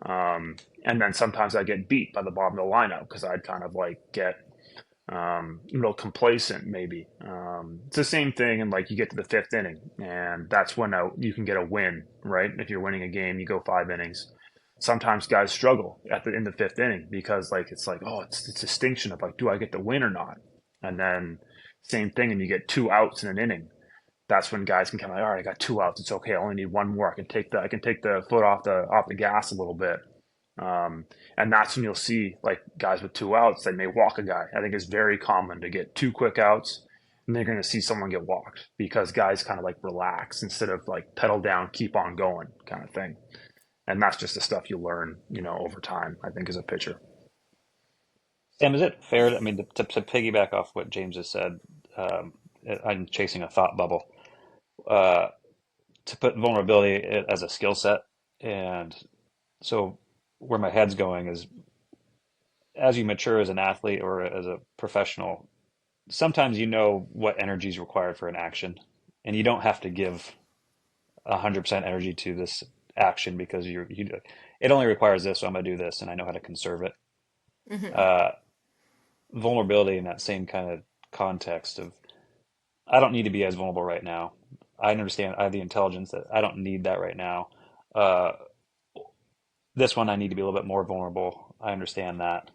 And then sometimes I'd get beat by the bottom of the lineup because I'd kind of like get a little complacent maybe. It's the same thing, and like you get to the fifth inning, and that's when you can get a win, right? If you're winning a game, you go 5 innings. Sometimes guys struggle in the fifth inning because like it's like, oh, it's distinction of like, do I get the win or not? And then same thing, and you get 2 outs in an inning. That's when guys can kind of like, all right, I got 2 outs. It's okay. I only need one more. I can take the foot off the gas a little bit. And that's when you'll see like guys with 2 outs, they may walk a guy. I think it's very common to get 2 quick outs and they're going to see someone get walked because guys kind of like relax instead of like pedal down, keep on going kind of thing. And that's just the stuff you learn, over time, I think, as a pitcher. Sam, is it fair? I mean, to piggyback off what James has said, I'm chasing a thought bubble. To put vulnerability as a skill set, and so where my head's going is, as you mature as an athlete or as a professional, sometimes you know what energy is required for an action, and you don't have to give 100% energy to this action because it only requires this, so I'm going to do this, and I know how to conserve it. Mm-hmm. Vulnerability in that same kind of context of, I don't need to be as vulnerable right now. I understand I have the intelligence that I don't need that right now. This one I need to be a little bit more vulnerable. I understand that.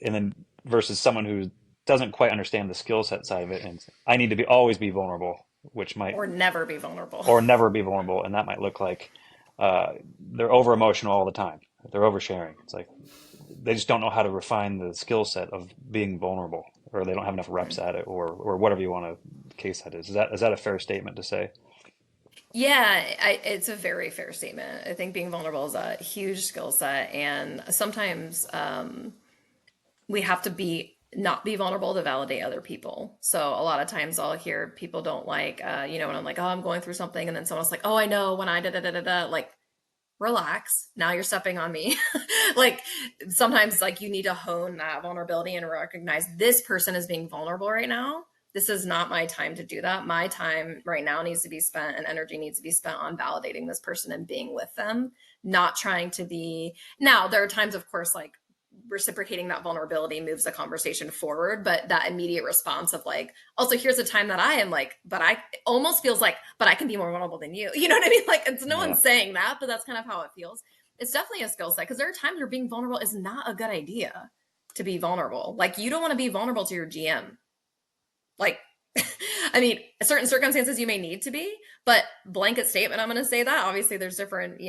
And then versus someone who doesn't quite understand the skill set side of it, and I need to always be vulnerable, which might Or never be vulnerable. And that might look like they're over emotional all the time. They're oversharing. It's like they just don't know how to refine the skill set of being vulnerable, or they don't have enough reps at it, or whatever you want to case that is. Is that a fair statement to say? Yeah, it's a very fair statement. I think being vulnerable is a huge skill set, and sometimes we have to be not be vulnerable to validate other people. So a lot of times I'll hear people don't like, when I'm like, oh, I'm going through something, and then someone's like, oh, I know when I da da da da da, like, relax. Now you're stepping on me. Like sometimes like you need to hone that vulnerability and recognize this person is being vulnerable right now. This is not my time to do that. My time right now needs to be spent and energy needs to be spent on validating this person and being with them, not trying to be. Now, there are times, of course, like reciprocating that vulnerability moves the conversation forward, but that immediate response of like, also here's a time that I am like, but I almost feels like, but I can be more vulnerable than you know what I mean? Like, it's no Yeah. one's saying that, but that's kind of how it feels. It's definitely a skill set, because there are times where being vulnerable is not a good idea. To be vulnerable, like, you don't want to be vulnerable to your GM, like, I mean, certain circumstances you may need to be, but blanket statement, I'm going to say that. Obviously, there's different,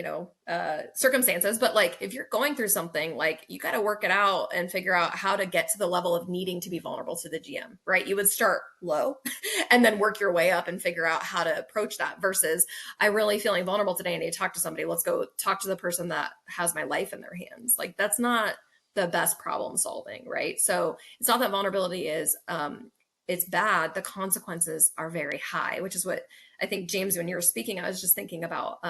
circumstances, but like if you're going through something, like you got to work it out and figure out how to get to the level of needing to be vulnerable to the GM, right? You would start low and then work your way up and figure out how to approach that versus I'm really feeling vulnerable today and I need to talk to somebody. Let's go talk to the person that has my life in their hands. Like that's not the best problem solving, right? So it's not that vulnerability is it's bad. The consequences are very high, which is what I think, James, when you were speaking, I was just thinking about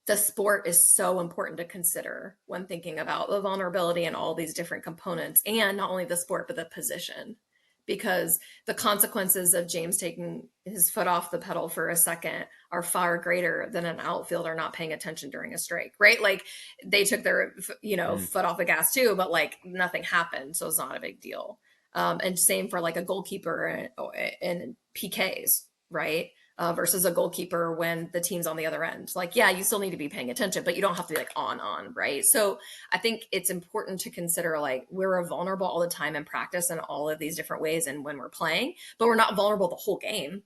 the sport is so important to consider when thinking about the vulnerability and all these different components, and not only the sport, but the position. Because the consequences of James taking his foot off the pedal for a second are far greater than an outfielder not paying attention during a strike, right? Like they took their, foot off the gas too, but like nothing happened. So it's not a big deal. And same for like a goalkeeper and PKs, right? Versus a goalkeeper when the team's on the other end. Like, yeah, you still need to be paying attention, but you don't have to be like on, right? So I think it's important to consider like we're vulnerable all the time in practice in all of these different ways and when we're playing, but we're not vulnerable the whole game.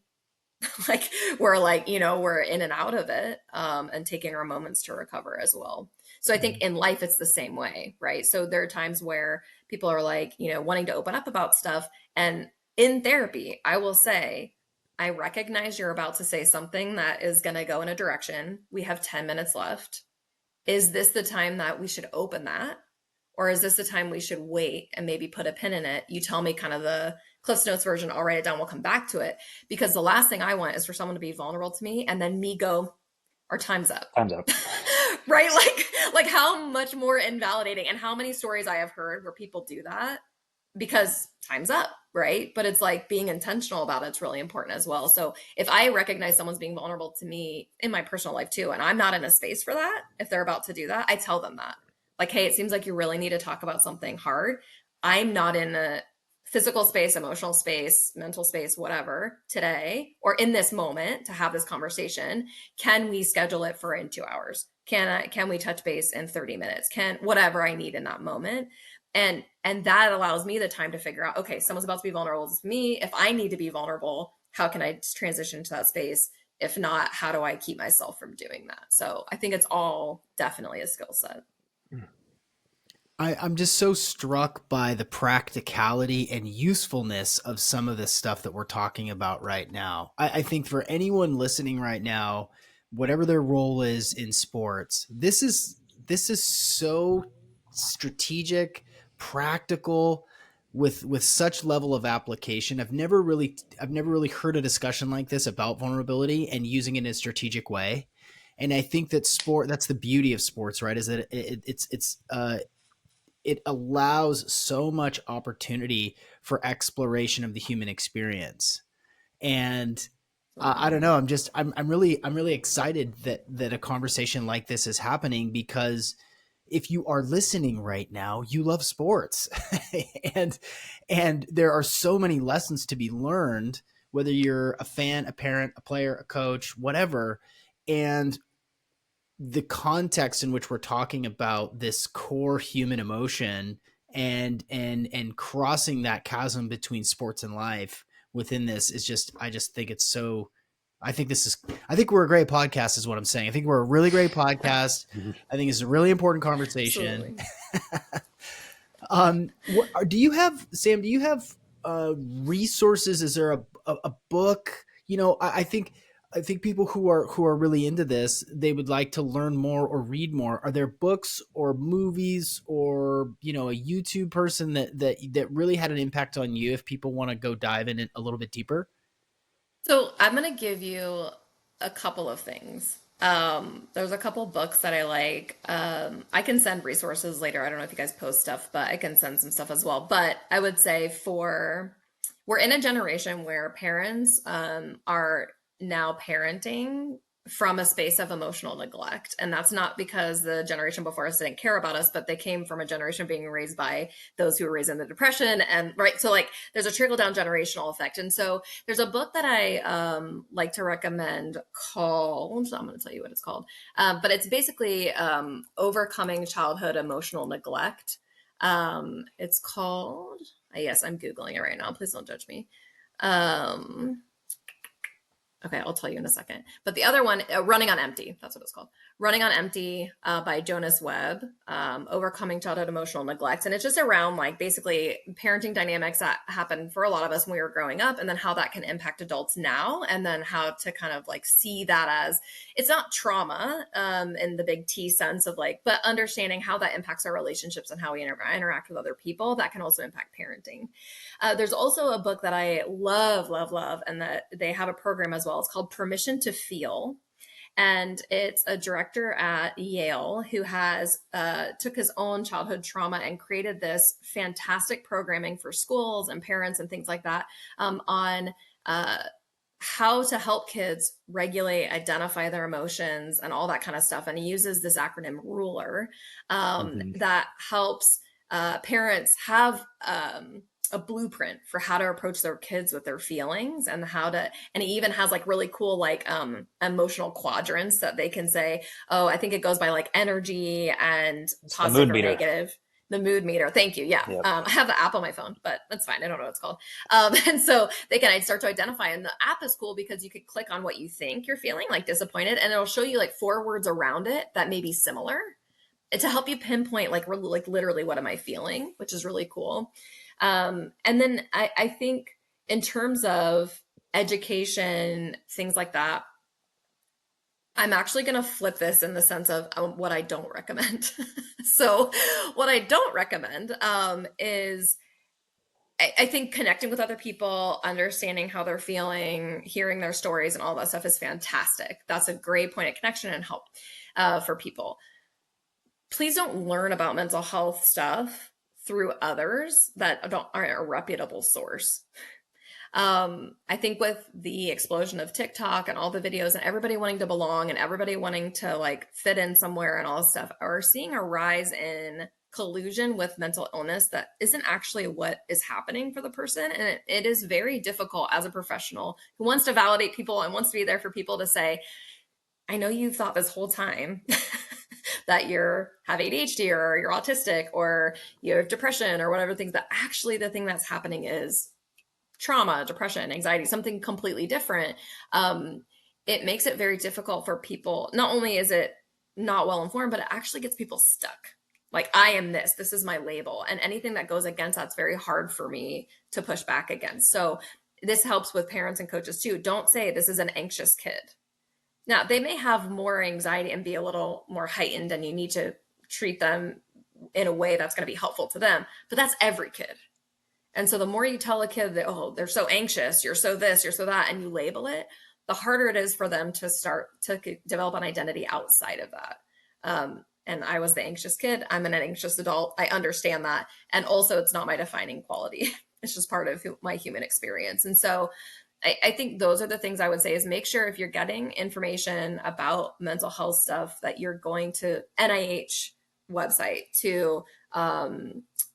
Like we're like, we're in and out of it, and taking our moments to recover as well. So I think in life it's the same way, right? So there are times where people are like, wanting to open up about stuff. And in therapy, I will say, I recognize you're about to say something that is going to go in a direction. We have 10 minutes left. Is this the time that we should open that? Or is this the time we should wait and maybe put a pin in it? You tell me kind of the Cliff's Notes version, I'll write it down, we'll come back to it. Because the last thing I want is for someone to be vulnerable to me and then me go, our time's up. Time's up. Right? Like how much more invalidating, and how many stories I have heard where people do that because time's up, right? But it's like being intentional about it's really important as well. So if I recognize someone's being vulnerable to me in my personal life too, and I'm not in a space for that, if they're about to do that, I tell them that. Like, hey, it seems like you really need to talk about something hard. I'm not in a physical space, emotional space, mental space, whatever, today or in this moment to have this conversation. Can we schedule it for in 2 hours? Can we touch base in 30 minutes? Can whatever I need in that moment. And that allows me the time to figure out, okay, someone's about to be vulnerable to me. If I need to be vulnerable, how can I transition to that space? If not, how do I keep myself from doing that? So I think it's all definitely a skill set. I'm just so struck by the practicality and usefulness of some of this stuff that we're talking about right now. I think for anyone listening right now, whatever their role is in sports, this is so strategic, practical, with such level of application. I've never really heard a discussion like this about vulnerability and using it in a strategic way. And I think that that's the beauty of sports, right? Is that it allows so much opportunity for exploration of the human experience. And I don't know, I'm really excited that a conversation like this is happening, because if you are listening right now, you love sports. and there are so many lessons to be learned, whether you're a fan, a parent, a player, a coach, whatever. And the context in which we're talking about this core human emotion and crossing that chasm between sports and life within this is just, I just think it's so, I think we're a great podcast is what I'm saying. I think we're a really great podcast. I think it's a really important conversation. Do you have, Sam, resources? Is there a book? I think I think people who are really into this, they would like to learn more or read more. Are there books or movies or a YouTube person that really had an impact on you if people want to go dive in it a little bit deeper? So I'm gonna give you a couple of things. There's a couple books that I like. I can send resources later. I don't know if you guys post stuff, but I can send some stuff as well. But I would say we're in a generation where parents are now parenting from a space of emotional neglect. And that's not because the generation before us didn't care about us, but they came from a generation being raised by those who were raised in the Depression. And right. So like there's a trickle down generational effect. And so there's a book that I like to recommend called, I'm going to tell you what it's called, but it's basically Overcoming Childhood Emotional Neglect. It's called, yes, I'm Googling it right now. Please don't judge me. Okay, I'll tell you in a second. But the other one, Running on Empty, that's what it's called. Running on Empty by Jonas Webb, Overcoming Childhood Emotional Neglect. And it's just around like basically parenting dynamics that happened for a lot of us when we were growing up, and then how that can impact adults now, and then how to kind of like see that as, it's not trauma in the big T sense of like, but understanding how that impacts our relationships and how we interact with other people, that can also impact parenting. There's also a book that I love, love, love, and that they have a program as well. It's called Permission to Feel. And it's a director at Yale who has took his own childhood trauma and created this fantastic programming for schools and parents and things like that on how to help kids regulate, identify their emotions, and all that kind of stuff. And he uses this acronym RULER that helps parents have a blueprint for how to approach their kids with their feelings, and and he even has like really cool like emotional quadrants that they can say, oh, I think it goes by like energy and It's the positive mood or meter. negative. The mood meter. Thank you. Yeah. Yep. I have the app on my phone, but that's fine. I don't know what it's called. And so they can start to identify, and the app is cool because you could click on what you think you're feeling, like disappointed, and it'll show you like 4 words around it that may be similar to help you pinpoint like literally what am I feeling, which is really cool. And then I think in terms of education, things like that, I'm actually going to flip this in the sense of what I don't recommend. So what I don't recommend is I think connecting with other people, understanding how they're feeling, hearing their stories and all that stuff is fantastic. That's a great point of connection and help for people. Please don't learn about mental health stuff through others that aren't a reputable source. I think with the explosion of TikTok and all the videos and everybody wanting to belong and everybody wanting to like fit in somewhere and all this stuff, are seeing a rise in collusion with mental illness that isn't actually what is happening for the person. And it is very difficult as a professional who wants to validate people and wants to be there for people to say, I know you've thought this whole time that have ADHD or you're autistic or you have depression or whatever things, that actually the thing that's happening is trauma, depression, anxiety, something completely different. It makes it very difficult for people. Not only is it not well informed, but it actually gets people stuck. Like, I am this is my label. And anything that goes against that's very hard for me to push back against. So this helps with parents and coaches too. Don't say this is an anxious kid. Now, they may have more anxiety and be a little more heightened, and you need to treat them in a way that's going to be helpful to them. But that's every kid. And so the more you tell a kid that, oh, they're so anxious, you're so this, you're so that, and you label it, the harder it is for them to start to develop an identity outside of that. And I was the anxious kid. I'm an anxious adult. I understand that. And also, it's not my defining quality. It's just part of my human experience. And so I think those are the things I would say is make sure if you're getting information about mental health stuff that you're going to NIH website, to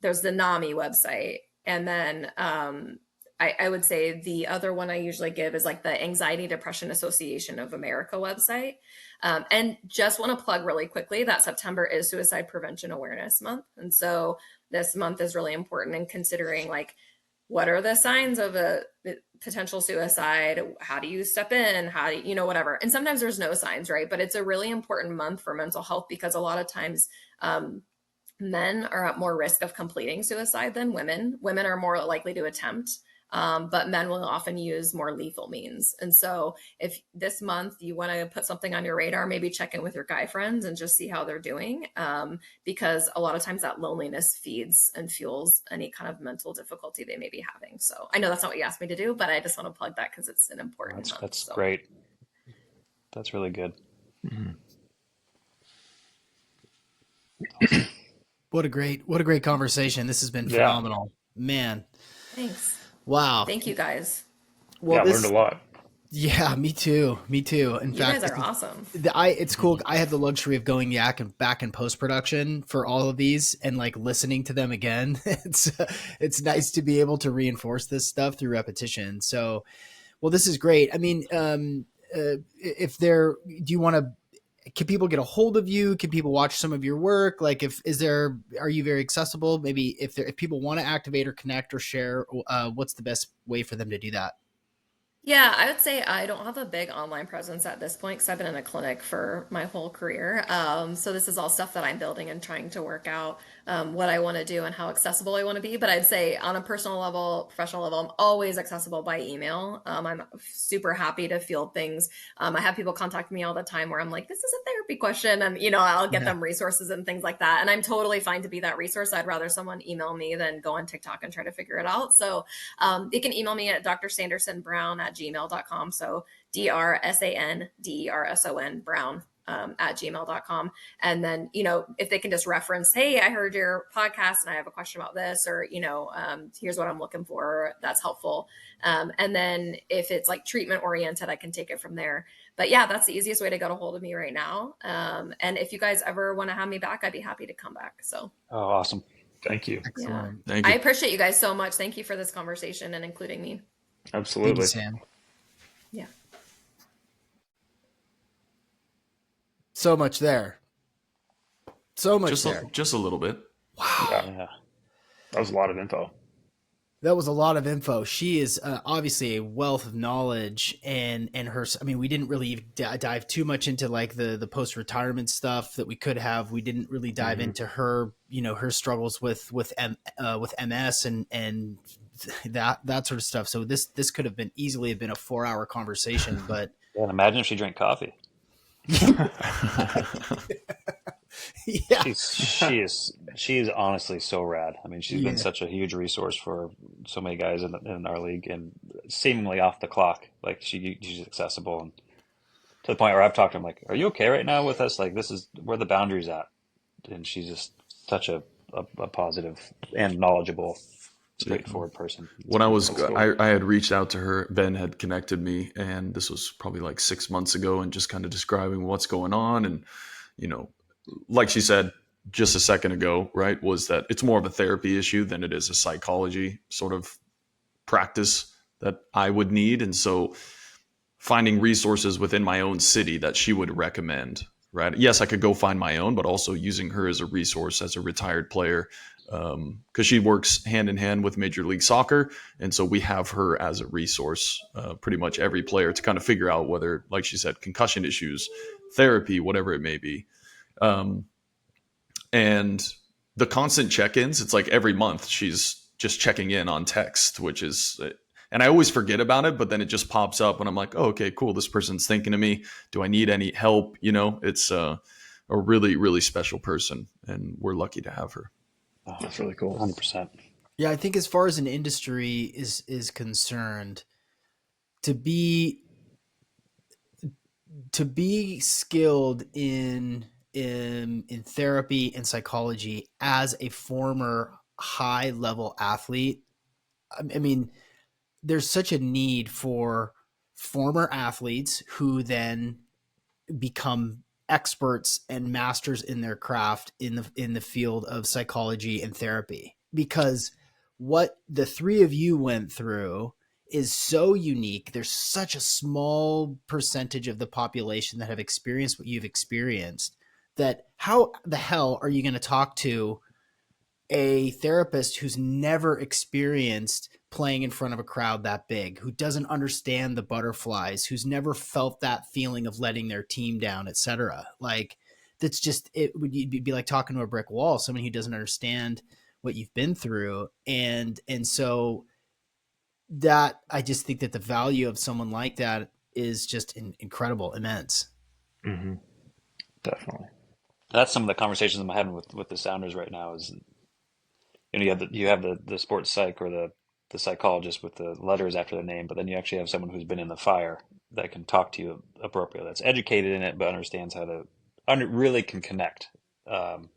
there's the NAMI website. And then I would say the other one I usually give is like the Anxiety Depression Association of America website. And just want to plug really quickly that September is Suicide Prevention Awareness Month. And so this month is really important in considering like, what are the signs of a potential suicide? How do you step in? How do you, whatever. And sometimes there's no signs, right? But it's a really important month for mental health because a lot of times men are at more risk of completing suicide than women. Women are more likely to attempt but men will often use more lethal means. And so if this month you want to put something on your radar, maybe check in with your guy friends and just see how they're doing, because a lot of times that loneliness feeds and fuels any kind of mental difficulty they may be having. So I know that's not what you asked me to do, but I just want to plug that because it's an important month. That's So. great. That's really good. What a great conversation. This has been phenomenal. Man. Thanks. Wow. Thank you guys. Well, I learned a lot. Yeah, me too. In You fact, guys are awesome. It's cool. I have the luxury of going back in post-production for all of these and like listening to them again. It's nice to be able to reinforce this stuff through repetition. So, well, this is great. I mean, do you want to, can people get a hold of you? Can people watch some of your work? Like are you very accessible? Maybe if people want to activate or connect or share, what's the best way for them to do that? Yeah, I would say I don't have a big online presence at this point because I've been in a clinic for my whole career. So this is all stuff that I'm building and trying to work out what I want to do and how accessible I want to be. But I'd say on a personal level, professional level, I'm always accessible by email. I'm super happy to field things. I have people contact me all the time where I'm like, this is a therapy question. And, I'll get them resources and things like that. And I'm totally fine to be that resource. I'd rather someone email me than go on TikTok and try to figure it out. So you can email me at drsanderson.brown@gmail.com. So DRSANDERSON Brown @gmail.com. And then, if they can just reference, hey, I heard your podcast and I have a question about this, or, here's what I'm looking for, that's helpful. And then if it's like treatment oriented, I can take it from there. But yeah, that's the easiest way to get a hold of me right now. And if you guys ever want to have me back, I'd be happy to come back. So. Oh, awesome. Thank you. Excellent. Yeah. Thank you. I appreciate you guys so much. Thank you for this conversation and including me. Absolutely. Thank you, Sam. Yeah. So much there. So much Just there. just a little bit. Wow. Yeah. That was a lot of info. That was a lot of info. She is obviously a wealth of knowledge, and her. I mean, we didn't really dive too much into like the post retirement stuff that we could have. We didn't really dive into her, her struggles with MS and that sort of stuff. So this could have been easily a 4-hour conversation. But And imagine if she drank coffee. yeah, She is honestly so rad. I mean, she's been such a huge resource for so many guys in our league, and seemingly off the clock. Like she's accessible, and to the point where I've talked to him like, "Are you okay right now with us? Like, this is where the boundaries at." And she's just such a positive and knowledgeable, straightforward person. When I was, cool. I had reached out to her. Ben had connected me, and this was probably like 6 months ago, and just kind of describing what's going on. And, like she said just a second ago, right, was that it's more of a therapy issue than it is a psychology sort of practice that I would need. And so finding resources within my own city that she would recommend, right? Yes, I could go find my own, but also using her as a resource as a retired player, because she works hand in hand with Major League Soccer. And so we have her as a resource, pretty much every player, to kind of figure out whether, like she said, concussion issues, therapy, whatever it may be. And the constant check-ins, it's like every month she's just checking in on text, which is, and I always forget about it, but then it just pops up and I'm like, oh, okay, cool. This person's thinking of me. Do I need any help? It's a really, really special person, and we're lucky to have her. Oh, That's really cool. 100%. Yeah, I think as far as an industry is concerned, to be skilled in therapy and psychology as a former high level athlete, I mean, there's such a need for former athletes who then become experts and masters in their craft in the field of psychology and therapy, because what the three of you went through is so unique. There's such a small percentage of the population that have experienced what you've experienced, that how the hell are you going to talk to a therapist who's never experienced playing in front of a crowd that big, who doesn't understand the butterflies, who's never felt that feeling of letting their team down, etc. Like, that's just, it would be like talking to a brick wall, someone who doesn't understand what you've been through. And so that I just think that the value of someone like that is just incredible, immense. Hmm. Definitely. That's some of the conversations I'm having with the Sounders right now. Is you have the sports psych or the psychologist with the letters after their name, but then you actually have someone who's been in the fire that can talk to you appropriately, that's educated in it, but understands how to really can connect. Um,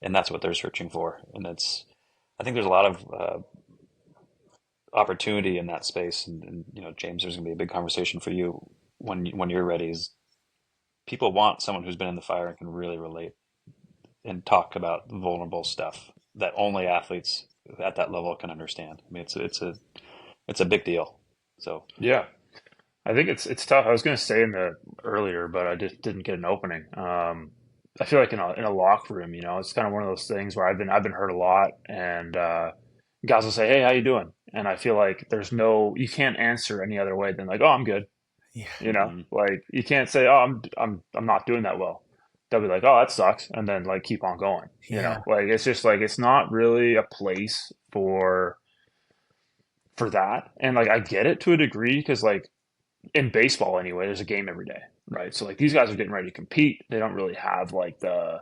and that's what they're searching for. And I think there's a lot of opportunity in that space. And James, there's going to be a big conversation for you when you're ready. Is people want someone who's been in the fire and can really relate and talk about vulnerable stuff that only athletes at that level can understand. I mean, it's a big deal. So Yeah. I think it's tough. I was going to say in the earlier, but I just didn't get an opening. I feel like in a locker room, it's kind of one of those things where I've been hurt a lot, and guys will say, "Hey, how you doing?" And I feel like you can't answer any other way than like, "Oh, I'm good." Yeah. mhm. Like you can't say, "Oh, I'm not doing that well." They'll be like, "Oh, that sucks," and then like keep on going. Yeah. Like it's just like it's not really a place for that. And like I get it to a degree because like in baseball anyway, there's a game every day, right? So like these guys are getting ready to compete. They don't really have like the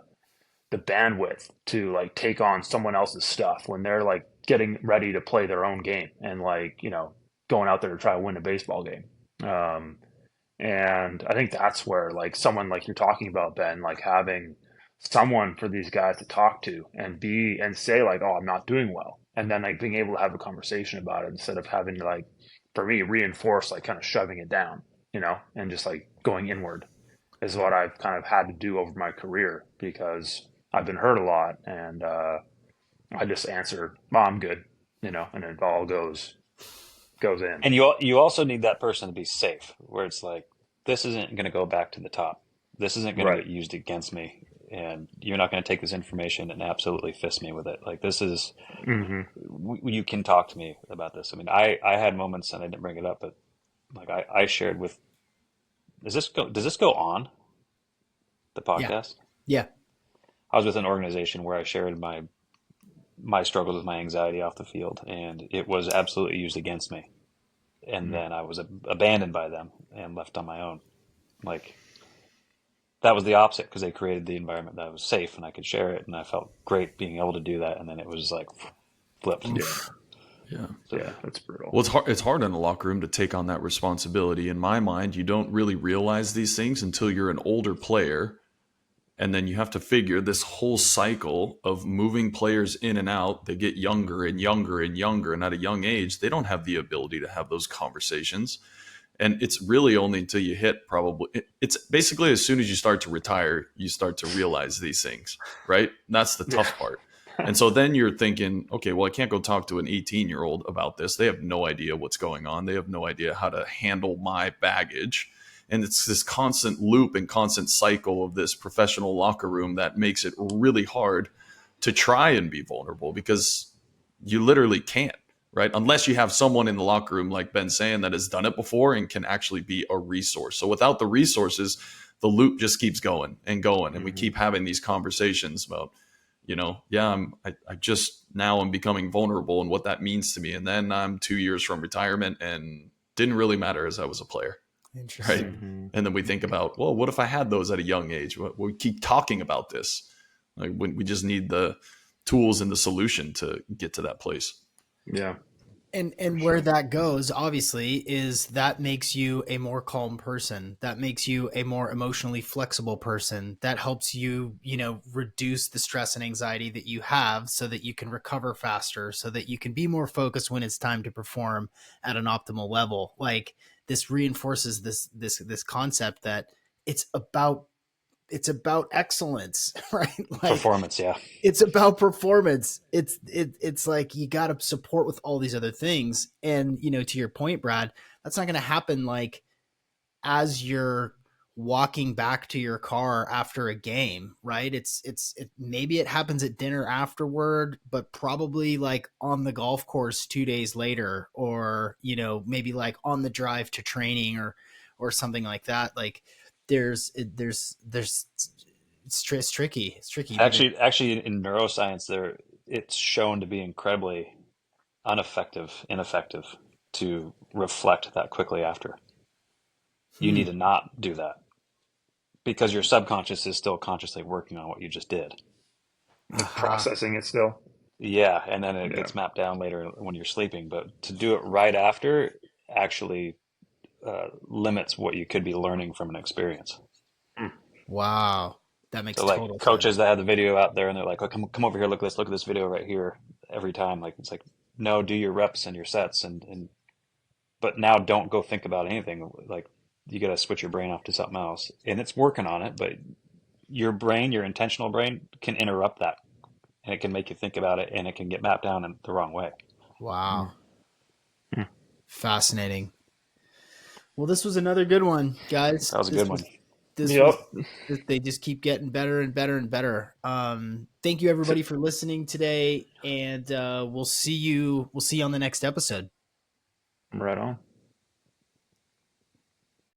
bandwidth to like take on someone else's stuff when they're like getting ready to play their own game and like, going out there to try to win a baseball game. Um, and I think that's where like someone like you're talking about, Ben, like having someone for these guys to talk to and say like, "Oh, I'm not doing well," and then like being able to have a conversation about it instead of having to like, for me, reinforce like kind of shoving it down, and just like going inward is what I've kind of had to do over my career because I've been hurt a lot, and I just answer, "Well, I'm good," and it all goes in. And you also need that person to be safe, where it's like, this isn't going to go back to the top. This isn't going to Right. get used against me, and you're not going to take this information and absolutely fist me with it. Like this is, Hmm. you can talk to me about this. I mean, I had moments, and I didn't bring it up, but like I shared with, does this go on the Yeah. podcast? Yeah. I was with an organization where I shared my struggles with my anxiety off the field, and it was absolutely used against me. And then I was abandoned by them and left on my own. Like that was the opposite because they created the environment that was safe and I could share it, and I felt great being able to do that. And then it was like flipped. Yeah. Yeah. So, Yeah. That's brutal. Well, it's hard in a locker room to take on that responsibility. In my mind, you don't really realize these things until you're an older player. And then you have to figure this whole cycle of moving players in and out. They get younger and younger and younger. And at a young age, they don't have the ability to have those conversations. And it's really only until you hit it's basically as soon as you start to retire, you start to realize these things, right? And that's the Yeah. tough part. And so then you're thinking, okay, well, I can't go talk to an 18-year-old about this. They have no idea what's going on. They have no idea how to handle my baggage. And it's this constant loop and constant cycle of this professional locker room that makes it really hard to try and be vulnerable because you literally can't, right? Unless you have someone in the locker room, like Ben saying, that has done it before and can actually be a resource. So without the resources, the loop just keeps going and going. And we keep having these conversations about, I just now I'm becoming vulnerable and what that means to me. And then I'm 2 years from retirement and didn't really matter as I was a player. Right. Interesting. Hmm. And then we think about, well, what if I had those at a young age? We keep talking about this. Like we just need the tools and the solution to get to that place. Yeah. And For where sure. that goes, obviously, is that makes you a more calm person. That makes you a more emotionally flexible person. That helps you, reduce the stress and anxiety that you have so that you can recover faster, so that you can be more focused when it's time to perform at an optimal level. Like this reinforces this concept that it's about it's about excellence, right? Like performance, yeah. it's about performance. It's like you got to support with all these other things. And to your point, Brad, that's not going to happen like as you're walking back to your car after a game, right? Maybe it happens at dinner afterward, but probably like on the golf course 2 days later, or maybe like on the drive to training or something like that. Like there's it's tricky. It's tricky. Actually, in neuroscience, it's shown to be incredibly ineffective. to reflect that quickly after. You need to not do that because your subconscious is still consciously working on what you just did. Like Aha. processing it still. Yeah, and then it Yeah. gets mapped down later when you're sleeping. But to do it right after actually limits what you could be learning from an experience. Wow. That makes So like total sense. coaches that have the video out there and they're like, oh, come over here, look at this video right here every time. Like it's like, no, do your reps and your sets and but now don't go think about anything. Like you got to switch your brain off to something else. And it's working on it, but your brain, your intentional brain can interrupt that and it can make you think about it and it can get mapped down in the wrong way. Wow. Hmm. Fascinating. Well, this was another good one, guys. That was a good one. This Yep. was they just keep getting better and better and better. Thank you everybody for listening today, and we'll see you on the next episode. Right on.